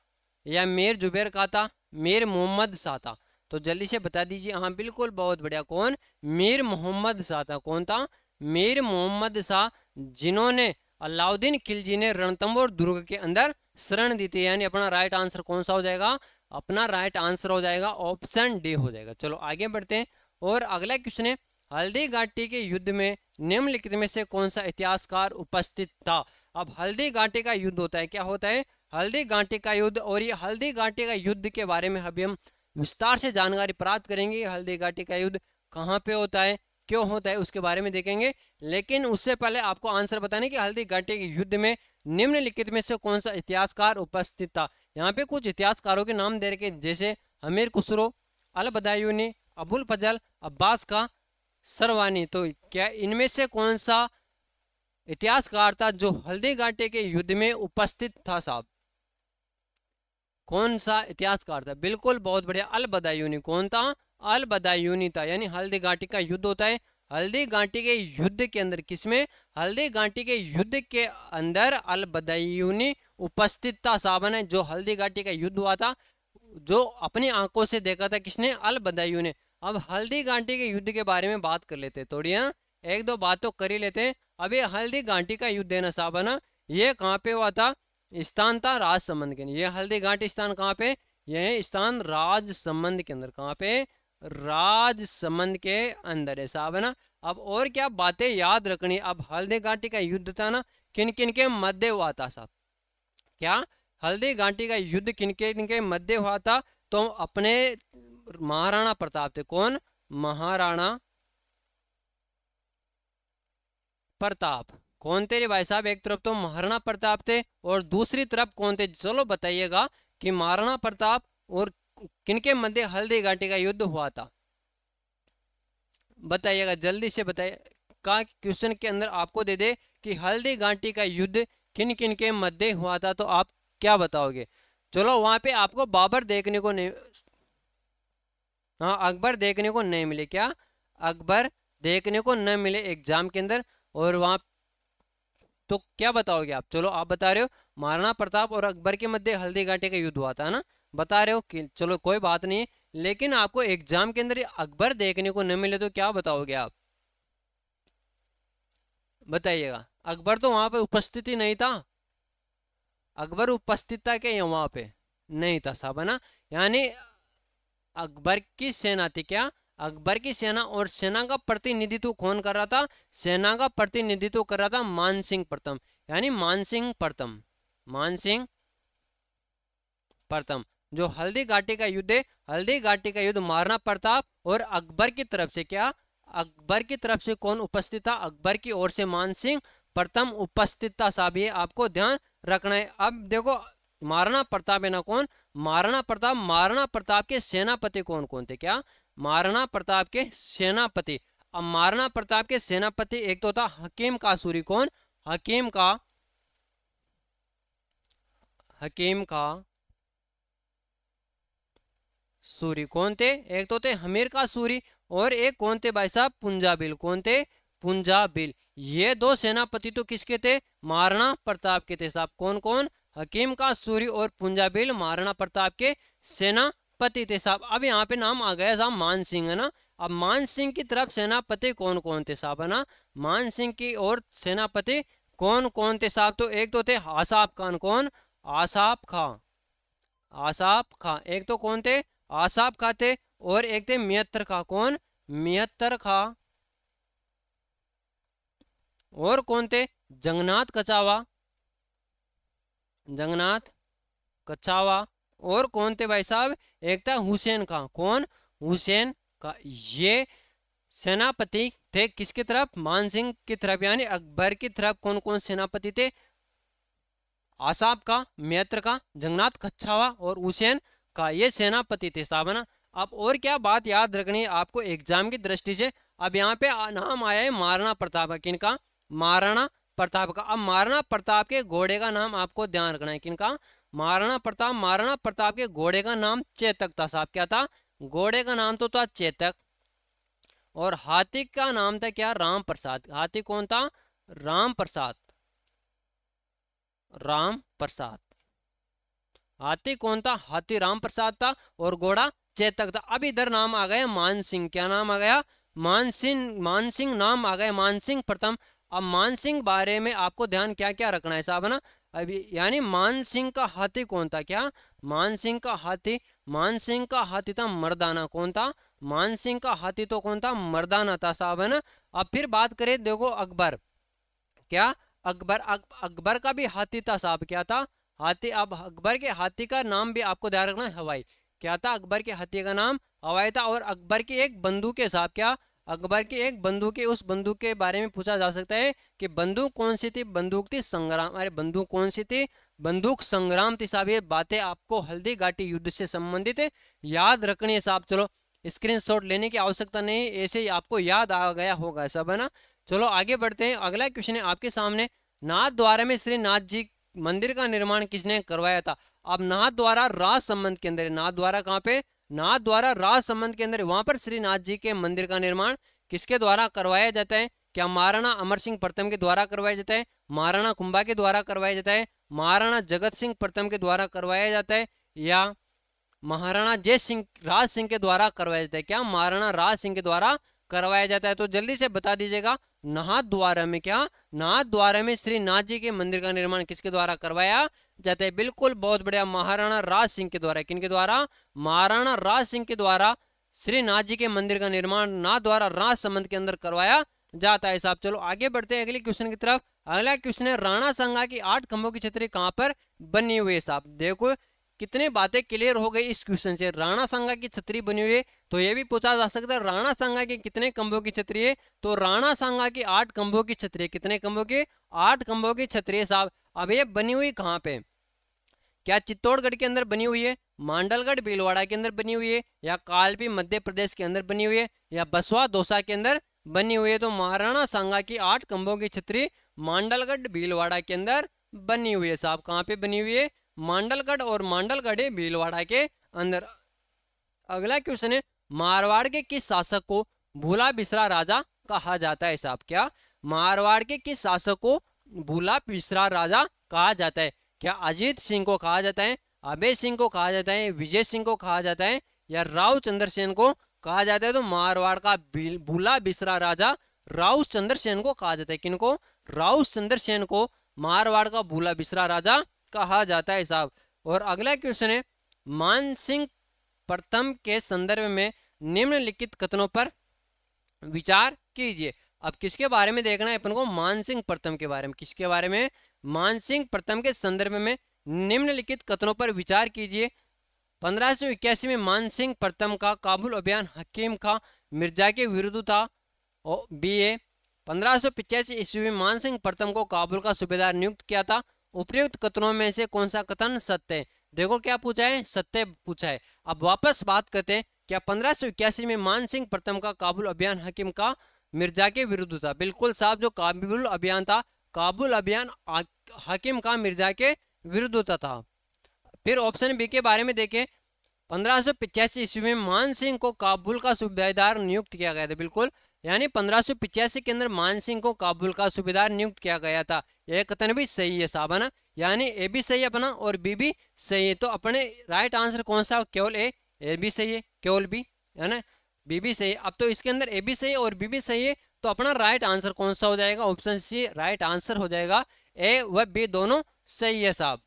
A: या मीर जुबैर खां था, मीर मोहम्मद शाह था? तो जल्दी से बता दीजिए। हाँ बिल्कुल, बहुत बढ़िया। कौन? मीर मोहम्मद शाह था। कौन था? मीर मोहम्मद शाह, जिन्होंने अलाउद्दीन खिलजी ने रणथंभौर दुर्ग के अंदर शरण दी थी। यानी अपना राइट आंसर कौन सा हो जाएगा? अपना राइट आंसर हो जाएगा ऑप्शन डी हो जाएगा। चलो आगे बढ़ते हैं। और अगला क्वेश्चन है, हल्दी घाटी के युद्ध में निम्नलिखित में से कौन सा इतिहासकार उपस्थित था? अब हल्दी घाटी का युद्ध होता है, क्या होता है? हल्दी घाटी का युद्ध। और ये हल्दी घाटी का युद्ध के बारे में अभी हम विस्तार से जानकारी प्राप्त करेंगे। हल्दी घाटी का युद्ध कहाँ पे होता है, क्यों होता है, उसके बारे में देखेंगे। लेकिन उससे पहले आपको आंसर बताने कि हल्दी घाटी के युद्ध में निम्नलिखित में से कौन सा इतिहासकार उपस्थित था। यहाँ पे कुछ इतिहासकारों के नाम दे रखे, जैसे अमीर खुसरो, अल बदायूनी, अबुल फजल, अब्बास का सरवानी। तो क्या इनमें से कौन सा इतिहासकार था जो हल्दी घाटी के युद्ध में उपस्थित था साहब? कौन सा इतिहासकार था? बिल्कुल, बहुत बढ़िया, अल बदायूनी। कौन था? अल बदायूनी था। यानी हल्दी घाटी का युद्ध होता है। हल्दी घाटी के युद्ध के अंदर, किसमें? हल्दी घाटी के युद्ध के अंदर अल बदायूनी उपस्थित था साहब ने। जो हल्दी घाटी का युद्ध हुआ था, जो अपनी आंखों से देखा था, किसने? अल बदायूं ने। अब हल्दी घाटी के युद्ध के बारे में बात कर लेते थोड़ी, हाँ, एक दो बात तो कर ही लेते हैं। अब ये हल्दी घाटी का युद्ध है ना साहब ना, ये कहाँ पे हुआ था? स्थान था राजसमंद के। ये हल्दी घाटी स्थान कहाँ पे? यह स्थान राजसमंद के अंदर। कहाँ पे? राजसमंद के अंदर है साहब ना। अब और क्या बातें याद रखनी? अब हल्दी घाटी का युद्ध था ना, किन किन के मध्य हुआ था साहब? क्या हल्दी घाटी का युद्ध किन किन के मध्य हुआ था? तो अपने महाराणा प्रताप थे। कौन? महाराणा प्रताप। कौन थे रे भाई साहब? एक तरफ तो महाराणा प्रताप थे और दूसरी तरफ कौन थे? चलो बताइएगा कि महाराणा प्रताप और किनके मध्य हल्दी घाटी का युद्ध हुआ था? बताइएगा, जल्दी से बताइए। का क्वेश्चन के अंदर आपको दे दे कि हल्दी घाटी का युद्ध किन किन के मध्य हुआ था, तो आप क्या बताओगे? चलो, वहां पे आपको बाबर देखने को नहीं, हाँ, अकबर देखने को नहीं मिले। क्या? अकबर देखने को न मिले एग्जाम के अंदर। और वहां तो क्या बताओगे आप? चलो, आप बता रहे हो महाराणा प्रताप और अकबर के मध्य हल्दी घाटी का युद्ध हुआ था ना, बता रहे हो कि चलो कोई बात नहीं, लेकिन आपको एग्जाम के अंदर अकबर देखने को न मिले तो क्या बताओगे आप? बताइएगा। अकबर तो वहां पे उपस्थित ही नहीं था। अकबर उपस्थित था क्या वहां पे? नहीं था साहब, है ना। यानी अकबर की सेना थी। क्या? अकबर की सेना। और सेना का प्रतिनिधित्व कौन कर रहा था? सेना का प्रतिनिधित्व कर रहा था मानसिंह प्रथम। यानी मानसिंह प्रथम, मानसिंह प्रथम। जो हल्दी घाटी का युद्ध है, हल्दी घाटी का युद्ध महाराणा प्रताप और अकबर की तरफ से, क्या? अकबर की तरफ से कौन उपस्थित था? अकबर की ओर से मानसिंह प्रथम उपस्थित था साहब। ये आपको ध्यान रखना है। अब देखो, महाराणा प्रताप है ना, कौन? महाराणा प्रताप। महाराणा प्रताप के सेनापति कौन कौन थे? क्या? महाराणा प्रताप के सेनापति। अब महाराणा प्रताप के सेनापति एक तो था हकीम का सूरी। कौन? हकीम का, हकीम का सूरी। कौन थे? एक तो थे हमीर का सूरी और एक कौन थे भाई साहब? पुंजाबिल। कौन थे? पुंजाबिल। ये दो सेनापति तो किसके थे? महाराणा प्रताप के थे साहब। कौन कौन? हकीम का सूरी और पुंजाबिल महाराणा प्रताप के सेनापति थे साहब। अब यहाँ पे नाम आ गया साहब मान सिंह, है ना। अब मान सिंह की तरफ सेनापति कौन कौन थे साहब, है ना। मान सिंह की और सेनापति कौन कौन थे साहब? तो एक तो थे आसाफ खान। कौन? आसाफ खां। आसाफ खां। एक तो कौन थे? आसाफ खां थे। और एक थे मियत्तर खां। कौन? मियत्तर खां। और कौन थे? जंगनाथ कछावा। जंगनाथ कछावा। और कौन थे भाई साहब? एक था हुसैन खां। कौन? हुसैन का। ये सेनापति थे किसकी तरफ? मानसिंह की तरफ। यानी अकबर की तरफ कौन कौन सेनापति थे? आसाफ का, मियत्र का, जंगनाथ कछावा और हुसैन का। ये सेनापति थे साहब, है ना। अब और क्या बात याद रखनी है आपको एग्जाम की दृष्टि से? अब यहाँ पे नाम आया है महाराणा प्रताप का। किनका? महाराणा प्रताप का। अब महाराणा प्रताप के घोड़े का नाम आपको ध्यान रखना है। किनका? महाराणा प्रताप। महाराणा प्रताप के घोड़े का नाम चेतक था साहब। क्या था? घोड़े का नाम तो था चेतक। और हाथी का नाम था क्या? राम प्रसाद। हाथी कौन था? राम प्रसाद। राम प्रसाद। हाथी कौन था? हाथी राम प्रसाद था और घोड़ा चेतक था। अब इधर नाम आ गया मानसिंह। क्या नाम आ गया? मानसिंह। मानसिंह नाम आ गया, मानसिंह प्रथम। अब मानसिंह बारे में आपको ध्यान क्या क्या रखना है साहब, है ना। अभी यानी मानसिंह का हाथी कौन था? क्या? मानसिंह का हाथी। मानसिंह का हाथी था मर्दाना। कौन था? मानसिंह का हाथी तो कौन था? मर्दाना था साहब, है ना। अब फिर बात करें, देखो अकबर। क्या? अकबर। अकबर का भी हाथी था साहब। क्या था? हाथी। अब अकबर के हाथी का नाम भी आपको ध्यान रखना है, हवाई। क्या था? अकबर के हाथी का नाम हवाई था। और अकबर की एक बंदूक है साहब। क्या? अकबर की एक बंदूक है। उस बंदूक के बारे में पूछा जा सकता है कि बंदूक कौन सी थी? बंदूक थी संग्राम। अरे बंदूक कौन सी थी? बंदूक संग्राम थी साहब। ये बातें आपको हल्दी घाटी युद्ध से संबंधित है, याद रखनी है साहब। चलो, स्क्रीनशॉट लेने की आवश्यकता नहीं, ऐसे ही आपको याद आ गया होगा सब, है ना। चलो आगे बढ़ते हैं। अगला क्वेश्चन है आपके सामने। नाथ द्वारा में श्री नाथ जी मंदिर का निर्माण किसने करवाया था? अब नाथ द्वारा राज संबंध के अंदर, नाथ द्वारा कहाँ पे, नाथ द्वारा राज संबंध के अंदर वहां पर श्रीनाथ जी के मंदिर का निर्माण किसके द्वारा करवाया जाता है? क्या महाराणा अमर सिंह प्रथम के द्वारा करवाया जाता है, महाराणा कुंभा के द्वारा करवाया जाता है, महाराणा जगत सिंह प्रथम के द्वारा करवाया जाता है, या महाराणा जय सिंह राज सिंह के द्वारा करवाया जाता है? क्या महाराणा राज सिंह के द्वारा करवाया जाता है? तो जल्दी से बता दीजिएगा। नाथ द्वारा में, क्या नाथ द्वारा में श्री नाथ जी के मंदिर का निर्माण किसके द्वारा करवाया जाता है? बिल्कुल, बहुत बढ़िया, महाराणा राज सिंह के द्वारा। किनके द्वारा? महाराणा राज सिंह के द्वारा श्री नाथ जी के मंदिर का निर्माण नाथ द्वारा राज संबंध के अंदर करवाया जाता है साहब। चलो आगे बढ़ते हैं अगले क्वेश्चन की तरफ। अगला क्वेश्चन है, राणा सांगा की 8 खंभों की छतरी कहां पर बनी हुई है साहब? देखो कितने बातें क्लियर हो गई इस क्वेश्चन से। राणा सांगा की छतरी बनी हुई है, तो ये भी पूछा जा सकता है राणा सांगा की कितने खंभों की छतरी है? तो राणा सांगा की 8 खंभों की छतरी है। कितने खंभों की? 8 खंभों की छतरी है साहब। अब ये बनी हुई कहाँ पे? क्या चित्तौड़गढ़ के अंदर बनी हुई है, मांडलगढ़ भीलवाड़ा के अंदर बनी हुई है, या कालपी मध्य प्रदेश के अंदर बनी हुई है, या बसवा दौसा के अंदर बनी हुई है? तो महाराणा सांगा की 8 खंभों की छतरी मांडलगढ़ भीलवाड़ा के अंदर बनी हुई है साहब। कहाँ पे बनी हुई है? मांडलगढ़ और मांडलगढ़ भीलवाड़ा के अंदर। अगला क्वेश्चन है, मारवाड़ के किस शासक को भूला बिसरा राजा कहा जाता है साहब? क्या मारवाड़ के किस शासक को भूला बिसरा राजा कहा जाता है? क्या अजीत सिंह को कहा जाता है, अभय सिंह को कहा जाता है, विजय सिंह को कहा जाता है, या राव चंद्र सेन को कहा जाता है? तो मारवाड़ का भूला बिसरा राजा राव चंद्र सेन को कहा जाता है। किनको? राव चंद्र सेन को मारवाड़ का भूला बिसरा राजा कहा जाता है साहब। और अगला क्वेश्चन है, मान सिंह प्रथम के संदर्भ में निम्नलिखित कथनों पर विचार कीजिए। अब किसके बारे में देखना है अपन को? मान सिंह प्रथम के बारे में। किसके बारे में? मान सिंह प्रथम के संदर्भ में निम्नलिखित कथनों पर विचार कीजिए। 1581 में मान सिंह प्रथम का काबुल अभियान हकीम खां मिर्जा के विरुद्ध था। और बी 1585 ईस्वी में मान सिंह प्रथम को काबुल का सूबेदार नियुक्त किया था। उपयुक्त कथनों में से कौन सा कथन सत्य है? देखो क्या पूछा है, सत्य पूछा है। अब वापस बात करते हैं, क्या 1581 में मान सिंह प्रथम का काबुल अभियान हकीम का मिर्जा के विरुद्ध था? बिल्कुल साहब, जो काबुल अभियान था, काबुल अभियान हकीम का मिर्जा के विरुद्ध था। फिर ऑप्शन बी के बारे में देखें, 1585 ईस्वी में मान सिंह को काबुल का सूबेदार नियुक्त किया गया था। बिल्कुल, यानी 1585 के अंदर मान सिंह को काबुल का सूबेदार नियुक्त किया गया था। यह कथन भी सही है साहब, है ना? यानी ए भी सही है अपना और बी भी सही है। तो अपने राइट आंसर कौन सा? केवल ए भी सही है, केवल बी, है ना? बी भी सही है। अब तो इसके अंदर ए भी सही है और बी भी सही है, तो अपना राइट आंसर कौन सा हो जाएगा? ऑप्शन सी राइट आंसर हो जाएगा। ए व बी दोनों सही है साहब।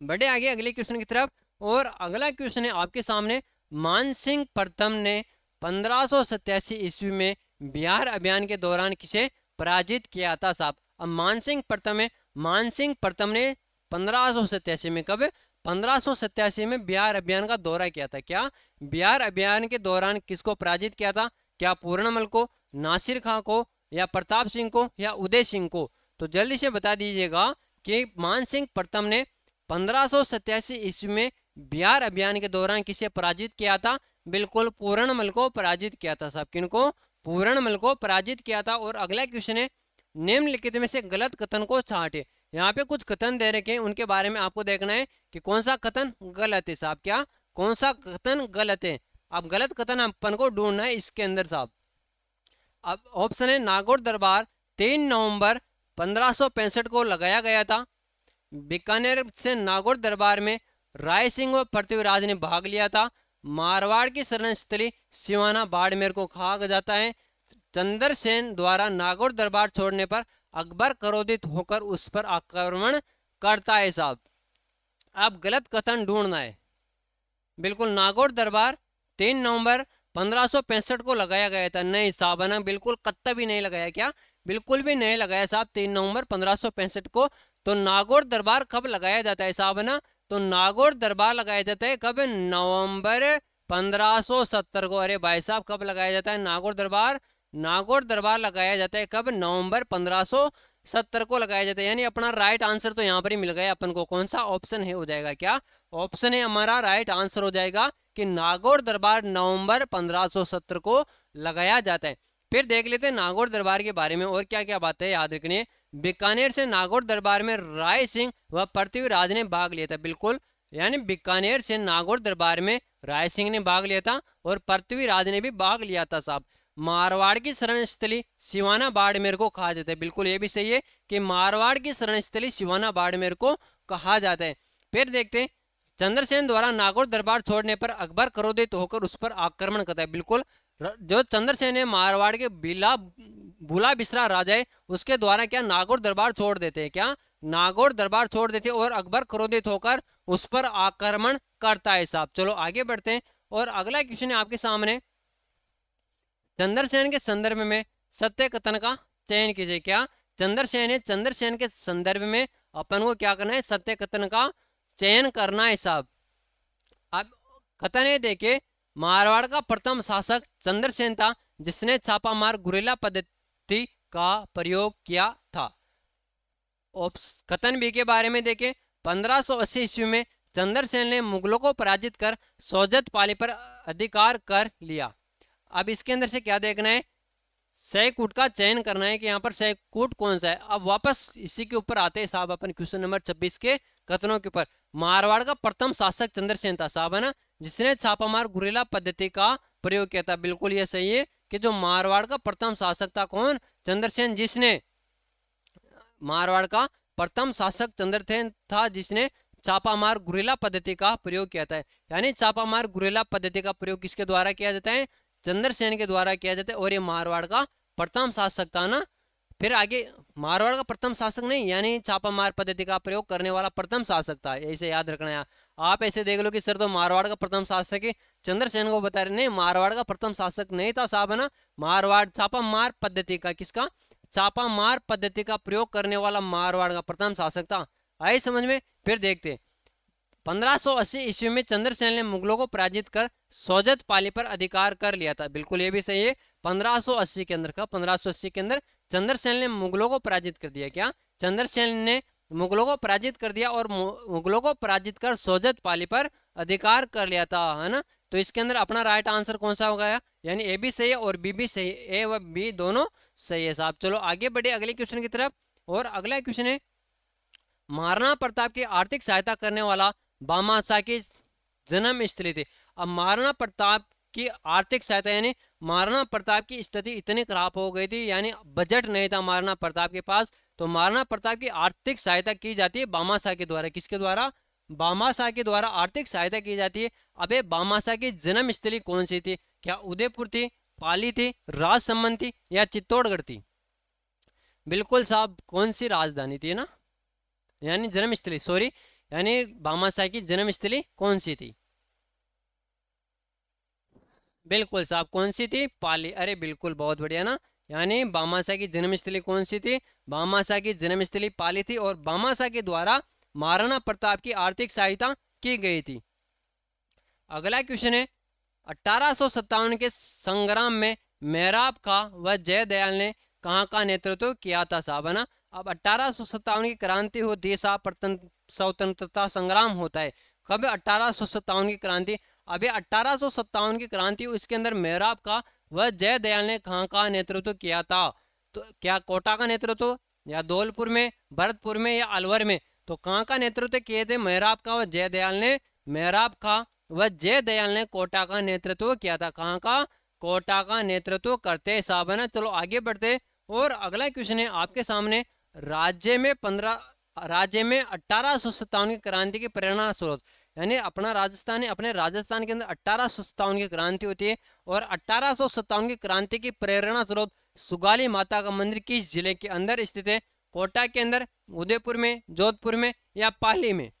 A: बढ़े आगे अगले क्वेश्चन की तरफ। और अगला क्वेश्चन है आपके सामने, मान सिंह प्रथम ने 1587 ईस्वी में बिहार अभियान के दौरान किसे पराजित किया था साहब? अब मान सिंह प्रथम है, मान सिंह प्रथम ने 1587 में, कब? 1587 में बिहार अभियान का दौरा किया था। क्या बिहार अभियान के दौरान किसको पराजित किया था? क्या पूर्णमल को, नासिर खां को, या प्रताप सिंह को, या उदय सिंह को? तो जल्दी से बता दीजिएगा कि मान सिंह प्रथम ने 1587 ईस्वी में बिहार अभियान के दौरान किसे पराजित किया था? बिल्कुल, पूर्णमल को पराजित किया था साहब। किनको? पूर्णमल को पराजित किया था। और अगला क्वेश्चन है, निम्नलिखित में से गलत कथन को छांटे। यहाँ पे कुछ कथन दे रखे हैं, उनके बारे में आपको देखना है कि कौन सा कथन गलत है साहब। क्या कौन सा कथन गलत है? अब गलत कथन अपन को ढूंढना है इसके अंदर साहब। अब ऑप्शन है, नागौर दरबार 3 नवंबर 1565 को लगाया गया था। बीकानेर से नागौर दरबार में राय सिंह व पृथ्वीराज ने भाग लिया था। मारवाड़ की शरण स्थली सिवाना बाड़मेर को कहा जाता है। चंद्रसेन द्वारा नागौर दरबार छोड़ने पर अकबर क्रोधित होकर उस पर आक्रमण करता है साहब। आप गलत कथन ढूंढना है। बिल्कुल, नागौर दरबार 3 नवंबर 1565 को लगाया गया था। नहीं साहब, है ना? बिल्कुल कत्ता भी नहीं लगाया। क्या? बिल्कुल भी नहीं लगाया साहब 3 नवंबर 1565 को। तो नागौर दरबार कब लगाया जाता है साहब, है ना? तो नागौर दरबार लगाया जाता है कब? नवंबर 1570 को। अरे भाई साहब, कब लगाया जाता है नागौर दरबार? नागौर दरबार लगाया जाता है कब? नवंबर 1570 को लगाया जाता है। यानी अपना राइट आंसर तो यहाँ पर ही मिल गया अपन को। कौन सा? ऑप्शन है हो जाएगा। क्या ऑप्शन है हमारा राइट आंसर हो जाएगा कि नागौर दरबार नवंबर 1570 को लगाया जाता है। फिर देख लेते हैं नागौर दरबार के बारे में और क्या क्या बातें याद रखनी है। बीकानेर से नागौर दरबार में राय सिंह व पृथ्वीराज ने भाग लिया था। बिल्कुल, यानी बीकानेर से नागौर दरबार में राय सिंह ने भाग लिया था और पृथ्वीराज ने भी भाग लिया था साहब। मारवाड़ की शरण स्थली सिवाना बाड़मेर को कहा जाता है। बिल्कुल ये भी सही है कि मारवाड़ की शरण स्थली सिवाना बाड़मेर को कहा जाता है। फिर देखते हैं, चंद्रसेन द्वारा नागौर दरबार छोड़ने पर अकबर क्रोधित होकर उस पर आक्रमण करता है। बिल्कुल, जो चंद्रसेन है मारवाड़ के भूला बिसरा राजा है, उसके द्वारा क्या नागौर दरबार छोड़ देते हैं, क्या नागौर दरबार छोड़ देते हैं और अकबर क्रोधित होकर उस पर आक्रमण करता है साहब। चलो आगे बढ़ते हैं और अगला क्वेश्चन है आपके सामने, चंद्रसेन के संदर्भ में सत्य कथन का चयन कीजिए। क्या चंद्रसेन है, चंद्रसेन के संदर्भ में अपन को क्या करना है, सत्य कथन का चयन करना है साहब। अब कथन है देखिए, मारवाड़ का प्रथम शासक चंद्रसेन था जिसने छापामार गुरिल्ला पद्धति का प्रयोग किया था। कथन बी के बारे में देखें, 1580 ईस्वी में चंद्रसेन ने मुगलों को पराजित कर सोजत पाली पर अधिकार कर लिया। अब इसके अंदर से क्या देखना है, सैकूट का चयन करना है कि यहाँ पर सैकूट कौन सा है। अब वापस इसी के ऊपर आते हैं साहब अपन क्वेश्चन नंबर 26 के कथनों के ऊपर। मारवाड़ का प्रथम शासक चंद्रसेन था साहब, है ना, जिसने छापामार गुरिल्ला पद्धति का प्रयोग किया था। बिल्कुल ये सही है कि जो मारवाड़ का प्रथम शासक था कौन, चंद्रसेन, जिसने मारवाड़ का प्रथम शासक चंद्रसेन था जिसने छापामार गुरिल्ला पद्धति का प्रयोग किया था। यानी छापामार गुरिल्ला पद्धति का प्रयोग किसके द्वारा किया जाता है, चंद्रसेन के द्वारा किया जाता है और ये मारवाड़ का प्रथम शासक था ना। फिर आगे मारवाड़ का प्रथम शासक नहीं, यानी छापामार पद्धति का प्रयोग करने वाला प्रथम शासक था, ऐसे याद रखना है। आप ऐसे देख लो कि सर तो मारवाड़ का प्रथम शासक है, चंद्रसेन को बता रहे, नहीं मारवाड़ का प्रथम शासक नहीं था साहब, है ना। मारवाड़ छापामार पद्धति का, किसका, छापामार पद्धति का प्रयोग करने वाला मारवाड़ का प्रथम शासक था। आए समझ में। फिर देखते 1580 ईस्वी में चंद्रसेन ने मुगलों को पराजित कर सोजत पाली पर अधिकार कर लिया था। बिल्कुल ये भी सही है, 1580 के अंदर का, 1580 के अंदर चंद्रसेन ने मुगलों को पराजित कर दिया। क्या चंद्रसेन ने मुगलों को पराजित कर दिया और मुगलों को पराजित कर सोजत पाली पर अधिकार कर लिया था, है ना। तो इसके अंदर अपना राइट आंसर कौन सा हो गया, यानी ए भी सही है और बी भी सही है, ए व बी दोनों सही है साहब। चलो आगे बढ़े अगले क्वेश्चन की तरफ। और अगला क्वेश्चन है, महाराणा प्रताप की आर्थिक सहायता करने वाला बामाशाह की जन्म स्थली थी। अब महाराणा प्रताप की आर्थिक सहायता, यानी महाराणा प्रताप की स्थिति इतनी खराब हो गई थी, यानी बजट नहीं था महाराणा प्रताप के पास, तो महाराणा प्रताप की आर्थिक सहायता की जाती है बामाशाह के द्वारा। किसके द्वारा, बामाशाह के द्वारा आर्थिक सहायता की जाती है। अबे बामाशाह की जन्म स्थली कौन सी थी, क्या उदयपुर थी, पाली थी, राजसमंद थी या चित्तौड़गढ़ थी। बिल्कुल साहब, कौन सी राजधानी थी ना, यानी जन्म स्थली, सॉरी, यानी बामाशाह की जन्म स्थली कौन सी थी। बिल्कुल साहब, कौन सी थी, पाली। अरे बिल्कुल, बहुत बढ़िया ना। यानी बामाशाह की जन्मस्थली कौन सी थी, बामाशाह की जन्मस्थली पाली थी और बामाशाह के द्वारा महाराणा प्रताप की आर्थिक सहायता की गई थी। अगला क्वेश्चन है, 1857 के संग्राम में मेहराब खां व जयदयाल ने कहाँ का नेतृत्व किया था साहब, है ना। अब 1857 की क्रांति होती है साहब, स्वतंत्रता संग्राम होता है। कब 1857 की क्रांति, अभी 1857 की क्रांति, उसके अंदर मेहराब खां व जयदयाल ने कहाँ का नेतृत्व किया था। तो क्या कोटा का नेतृत्व, या धौलपुर में, भरतपुर में या अलवर में, तो कहाँ का नेतृत्व किए थे मेहराब खां व जयदयाल ने, मेहराब खां व जयदयाल ने कोटा का नेतृत्व किया था। कहाँ का, कोटा का नेतृत्व करते साहब, है ना। चलो आगे बढ़ते और अगला क्वेश्चन है आपके सामने, राज्य में 1857 की क्रांति की प्रेरणा स्रोत, यानी अपना राजस्थान है, अपने राजस्थान के अंदर 1857 की क्रांति होती है और 1857 की क्रांति की प्रेरणा स्रोत सुगाली माता का मंदिर किस जिले के अंदर स्थित है, कोटा के अंदर, उदयपुर में, जोधपुर में या पाली में।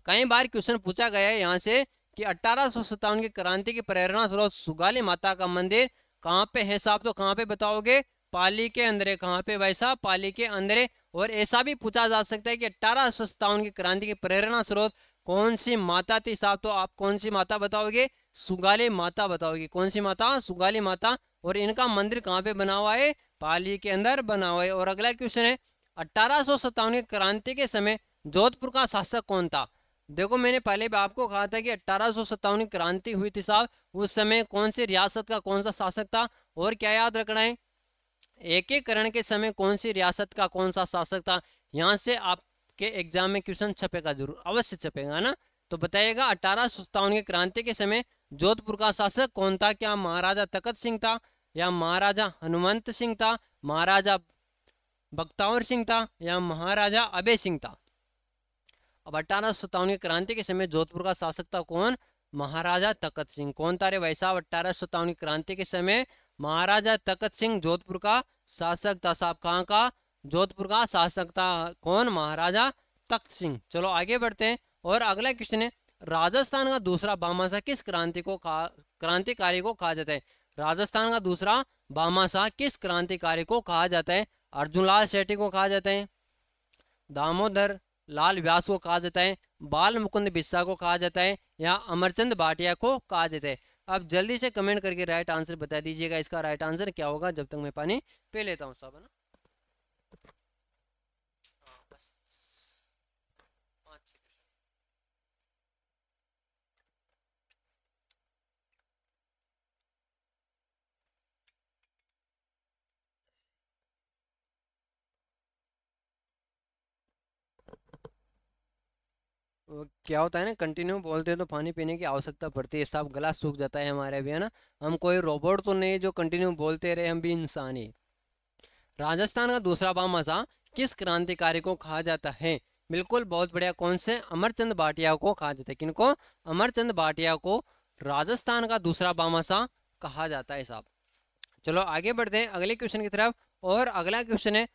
A: कई बार क्वेश्चन पूछा गया है यहाँ से कि 1857 की क्रांति की प्रेरणा स्रोत सुगाली माता का मंदिर कहाँ पे है साहब, तो कहाँ पे बताओगे, पाली के अंदर है। कहाँ पे भाई साहब, पाली के अंदर है। और ऐसा भी पूछा जा सकता है कि 1857 की क्रांति की प्रेरणा स्रोत कौन सी माता थी साहब, तो आप कौन सी माता बताओगे, सुगाली माता बताओगे। कौन सी माता, सुगाली माता। और इनका मंदिर कहाँ पे बना हुआ है, पाली के अंदर बना हुआ है। और अगला क्वेश्चन है, 1857 की क्रांति के समय जोधपुर का शासक कौन था। देखो मैंने पहले भी आपको कहा था कि 1857 की क्रांति हुई थी साहब, उस समय कौन सी रियासत का कौन सा शासक था। और क्या याद रखना है, एकीकरण के समय कौन सी रियासत का कौन सा शासक था? यहाँ से आपके एग्जाम में क्वेश्चन छपेगा, जरूर अवश्य छपेगा ना। तो बताइएगा 1857 की क्रांति के समय जोधपुर का शासक कौन था? क्या महाराजा तखत सिंह था, या महाराजा हनुमंत सिंह था, महाराजा बख्तावर सिंह था, या महाराजा अभय सिंह था? अब 1857 की क्रांति के समय जोधपुर का शासक था कौन? महाराजा तखत सिंह। कौन था रे भाई साहब 1857 की क्रांति के समय? महाराजा तखत सिंह जोधपुर का शासक था साहब। कहाँ का? जोधपुर का शासक था कौन? महाराजा तखत सिंह। चलो आगे बढ़ते हैं और अगला क्वेश्चन है, राजस्थान का दूसरा भामाशाह किस क्रांतिकारी को कहा जाता है? राजस्थान का दूसरा भामाशाह किस क्रांतिकारी को कहा जाता है? अर्जुनलाल सेठी को कहा जाता है, दामोदर लाल व्यास को कहा जाता है, बाल मुकुंद बिस्सा को कहा जाता है, या अमरचंद भाटिया को कहा जाता है? अब जल्दी से कमेंट करके राइट आंसर बता दीजिएगा, इसका राइट आंसर क्या होगा। जब तक मैं पानी पी लेता हूँ सब, है ना। हाँ, बस 5-6 वो क्या होता है ना, कंटिन्यू बोलते हैं तो पानी पीने की आवश्यकता पड़ती है साहब, गला सूख जाता है हमारे भी, है ना। हम कोई रोबोट तो नहीं जो कंटिन्यू बोलते रहे, हम भी इंसान ही। राजस्थान का दूसरा भामाशाह किस क्रांतिकारी को कहा जाता है? बिल्कुल बहुत बढ़िया, कौन से? अमरचंद भाटिया को कहा जाता है। किनको? अमरचंद भाटिया को राजस्थान का दूसरा भामाशाह कहा जाता है साहब। चलो आगे बढ़ते हैं अगले क्वेश्चन की तरफ। और अगला क्वेश्चन है,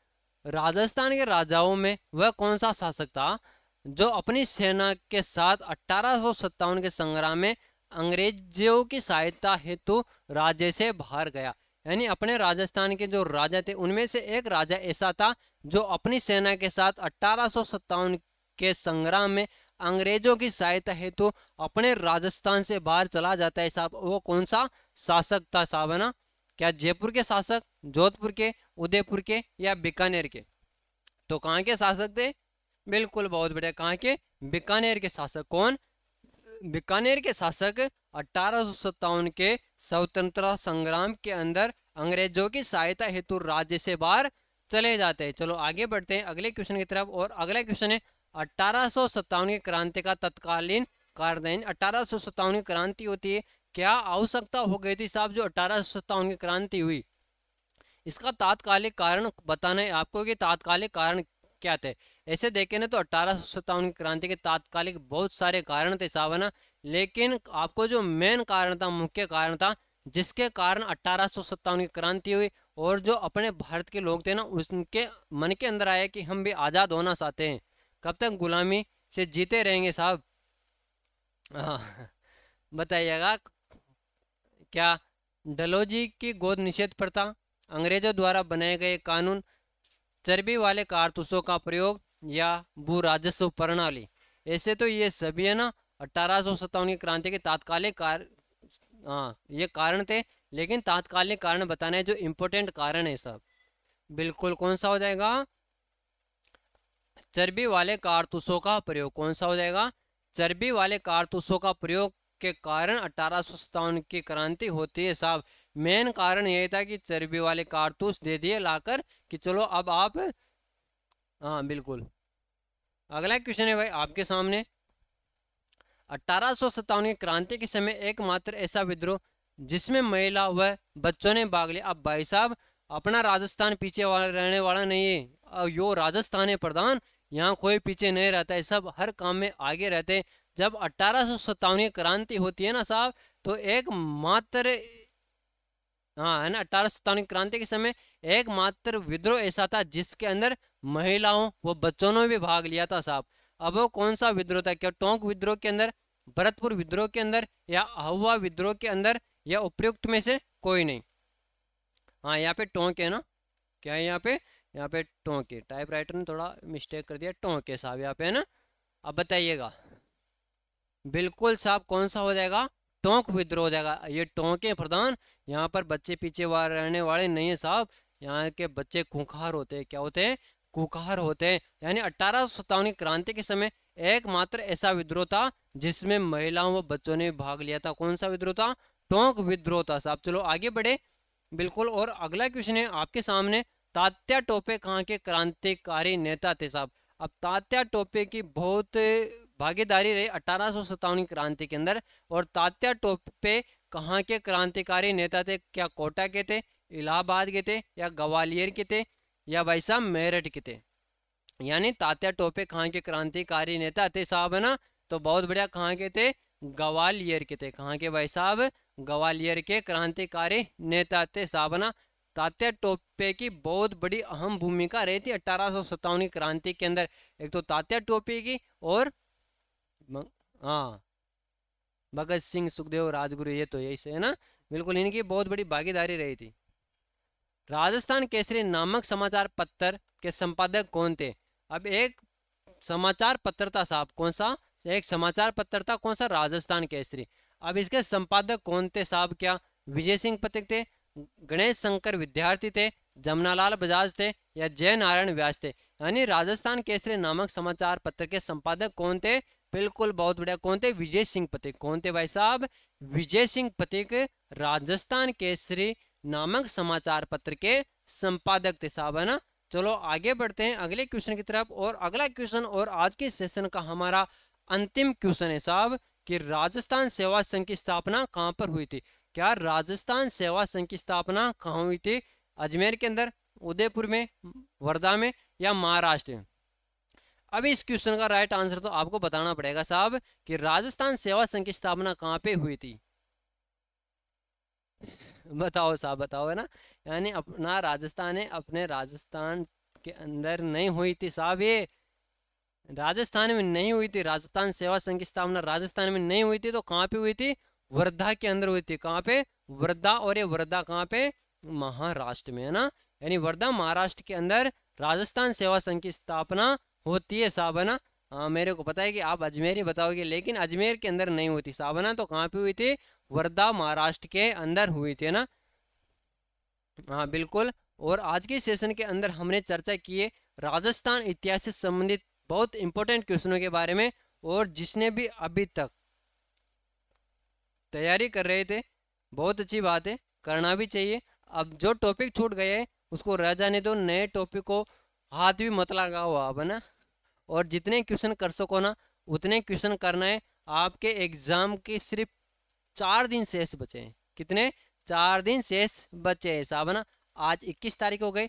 A: राजस्थान के राजाओं में वह कौन सा शासक था जो अपनी सेना के साथ 1857 के संग्राम में अंग्रेजों की सहायता हेतु राज्य से बाहर गया? यानी अपने राजस्थान के जो राजा थे उनमें से एक राजा ऐसा था जो अपनी सेना के साथ 1857 के संग्राम में अंग्रेजों की सहायता हेतु अपने राजस्थान से बाहर चला जाता है साहब। वो कौन सा शासक था साहब, है ना? क्या जयपुर के शासक, जोधपुर के, उदयपुर के, या बीकानेर के? तो कहाँ के शासक थे? बिल्कुल बहुत बढ़िया, कहाँ के? बीकानेर के शासक। कौन? बीकानेर के शासक 1857 के स्वतंत्रता संग्राम के अंदर अंग्रेजों की सहायता हेतु राज्य से बाहर चले जाते हैं। चलो आगे बढ़ते हैं अगले क्वेश्चन की तरफ। और अगला क्वेश्चन है, 1857 की क्रांति का तत्कालीन कारण। 1857 की क्रांति होती है, क्या आवश्यकता हो गई थी साहब जो 1857 की क्रांति हुई? इसका तात्कालिक कारण बताना है आपको कि तात्कालिक कारण क्या थे। ऐसे देखें ना तो 1857 की क्रांति के तात्कालिक बहुत सारे कारण थे साहब, है ना। लेकिन आपको जो मेन कारण था, मुख्य कारण था जिसके कारण 1857 की क्रांति हुई, और जो अपने भारत के लोग थे ना उनके मन के अंदर आया कि हम भी आज़ाद होना चाहते हैं, कब तक गुलामी से जीते रहेंगे साहब। हाँ, बताइएगा। क्या डलहौजी की गोद निषेध प्रथा, अंग्रेजों द्वारा बनाए गए कानून, चर्बी वाले कारतूसों का प्रयोग, या भू राजस्व प्रणाली? ऐसे तो ये सभी है ना 1857 की क्रांति के तात्कालिक हाँ ये कारण थे, लेकिन तात्कालिक कारण बताना है जो इम्पोर्टेंट कारण है सब। बिल्कुल कौन सा हो जाएगा? चर्बी वाले कारतूसों का प्रयोग। कौन सा हो जाएगा? चर्बी वाले कारतूसों का प्रयोग के कारण 1857 की क्रांति होती है साहब। मेन कारण यही था कि चर्बी वाले कारतूस दे दिए लाकर कि चलो अब आप, हाँ बिल्कुल। अगला क्वेश्चन है भाई आपके सामने, 1857 की क्रांति के समय एकमात्र ऐसा विद्रोह जिसमें महिला व बच्चों ने भाग लिया। अब भाई साहब अपना राजस्थान पीछे वाला रहने वाला नहीं है, यो राजस्थान है प्रधान, यहाँ कोई पीछे नहीं रहता है, सब हर काम में आगे रहते हैं। जब 1857 की क्रांति होती है ना साहब, तो एकमात्र, हाँ है ना, 1857 की क्रांति के समय एकमात्र विद्रोह ऐसा था जिसके अंदर महिलाओं व बच्चों ने भी भाग लिया था साहब। अब वो कौन सा विद्रोह था? क्या टोंक विद्रोह के अंदर, भरतपुर विद्रोह के अंदर, या अहुआ विद्रोह के अंदर, या उपयुक्त में से कोई नहीं? हाँ यहाँ पे टोंक है ना, क्या है यहाँ पे? यहाँ पे टोंक है, टाइपराइटर ने थोड़ा मिस्टेक कर दिया, टोंक है साहब यहाँ पे, है ना। अब बताइएगा। बिल्कुल साहब कौन सा हो जाएगा? टोंक विद्रोह हो जाएगा। ये टोंक है प्रधान, यहाँ पर बच्चे पीछे रहने वाले नहीं है साहब, यहाँ के बच्चे खूंखार होते हैं। क्या होते हैं? कुखार होते हैं। यानी 1857 की क्रांति के समय एकमात्र ऐसा विद्रोह था जिसमें महिलाओं व बच्चों ने भाग लिया था। कौन सा विद्रोह था? टोंक विद्रोह था साहब। चलो आगे बढ़े बिल्कुल। और अगला क्वेश्चन है आपके सामने, तात्या टोपे कहाँ के क्रांतिकारी नेता थे साहब। अब तात्या टोपे की बहुत भागीदारी रही 1857 की क्रांति के अंदर। और तात्या टोपे कहाँ के क्रांतिकारी नेता थे? क्या कोटा के थे, इलाहाबाद के थे, या ग्वालियर के थे, या भाई साहब मेरठ के थे? यानी तात्या टोपे कहाँ के क्रांतिकारी नेता थे साहब, है ना? तो बहुत बढ़िया, कहाँ के थे? ग्वालियर के थे। कहाँ के भाई साहब? ग्वालियर के क्रांतिकारी नेता थे साहब, है ना? तात्या टोपे की बहुत बड़ी अहम भूमिका रही थी 1857 की क्रांति के अंदर। एक तो तात्या टोपे की, और हाँ, भगत सिंह, सुखदेव, राजगुरु, ये तो यही से है ना। बिल्कुल, इनकी बहुत बड़ी भागीदारी रही थी। राजस्थान केसरी नामक समाचार पत्र के संपादक कौन थे? अब एक समाचार पत्र था साहब, कौन सा? एक समाचार पत्र था, कौन सा? राजस्थान केसरी। अब इसके संपादक कौन थे साहब? क्या विजय सिंह पथिक थे, गणेश शंकर विद्यार्थी थे, जमनालाल बजाज थे, या जय नारायण व्यास थे? यानी राजस्थान केसरी नामक समाचार पत्र के संपादक कौन थे? बिल्कुल, बहुत बढ़िया, कौन थे? विजय सिंह पथिक। कौन थे भाई साहब? विजय सिंह पथिक राजस्थान केसरी नामक समाचार पत्र के संपादक थे साहब, है ना। चलो आगे बढ़ते हैं अगले क्वेश्चन की तरफ। और अगला क्वेश्चन और आज के सेशन का हमारा अंतिम क्वेश्चन है साहब, कि राजस्थान सेवा संघ की स्थापना कहाँ पर हुई थी? क्या राजस्थान सेवा संघ की स्थापना कहाँ हुई थी? अजमेर के अंदर, उदयपुर में, वर्धा में, या महाराष्ट्र में? अब इस क्वेश्चन का राइट आंसर तो आपको बताना पड़ेगा साहब, कि राजस्थान सेवा संघ की स्थापना कहाँ पे हुई थी? बताओ साहब, बताओ, है ना। यानी अपना राजस्थान है, अपने राजस्थान के अंदर नहीं हुई थी साहब, ये राजस्थान में नहीं हुई थी। राजस्थान सेवा संघ की स्थापना राजस्थान में नहीं हुई थी, तो कहाँ पे हुई थी? वर्धा के अंदर हुई थी। कहाँ पे? वर्धा। और ये वर्धा कहाँ पे? महाराष्ट्र में, है ना। यानी वर्धा महाराष्ट्र के अंदर राजस्थान सेवा संघ की स्थापना होती है साहब, है ना। हाँ, मेरे को पता है कि आप अजमेर ही बताओगे, लेकिन अजमेर के अंदर नहीं होती साहब, है ना। तो कहाँ पे हुई थी? वर्धा महाराष्ट्र के अंदर हुई थी, है ना। हाँ बिल्कुल। और आज के सेशन के अंदर हमने चर्चा की है राजस्थान इतिहास से संबंधित बहुत इंपॉर्टेंट क्वेश्चनों के बारे में। और जिसने भी अभी तक तैयारी कर रहे थे, बहुत अच्छी बात है, करना भी चाहिए। अब जो टॉपिक छूट गए हैं उसको रह जाने दो, नए टॉपिक को हाथ भी मत लगाओ आप, है ना। और जितने क्वेश्चन कर सको ना, उतने क्वेश्चन करना है। आपके एग्जाम के सिर्फ 4 दिन शेष बचे हैं। कितने? 4 दिन शेष बचे हैं साहब, है ना। आज 21 तारीख हो गई,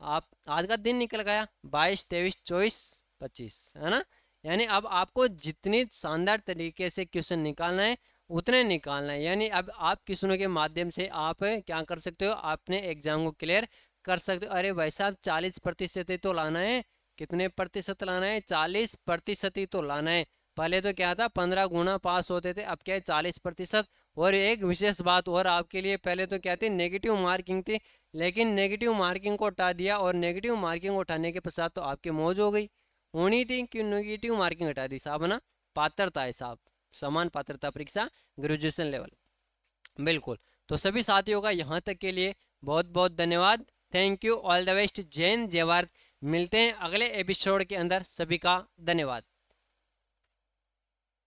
A: आप आज का दिन निकल गया, 22, 23, 24, 25, है ना। यानी अब आपको जितनी शानदार तरीके से क्वेश्चन निकालना है उतने निकालना है। यानी अब आप क्वेश्चनों के माध्यम से आप क्या कर सकते हो? अपने एग्जाम को क्लियर कर सकते हो। अरे भाई साहब, 40% ही तो लाना है। कितने प्रतिशत लाना है? 40% ही तो लाना है। पहले तो क्या था, 15 गुना पास होते थे, अब क्या है? 40%। और एक विशेष बात और आपके लिए, पहले तो क्या थी? नेगेटिव मार्किंग थी, लेकिन नेगेटिव मार्किंग को हटा दिया। और नेगेटिव मार्किंग को हटाने के पश्चात तो आपकी मौज हो गई। होनी थी कि नेगेटिव मार्किंग हटा दी साहब, है ना। पात्रता है साहब, समान पात्रता परीक्षा, ग्रेजुएशन लेवल। बिल्कुल। तो सभी साथियों का यहाँ तक के लिए बहुत बहुत धन्यवाद। Thank you, all the best, जय हिंद, जय भारत। मिलते हैं अगले एपिसोड के अंदर। सभी का धन्यवाद।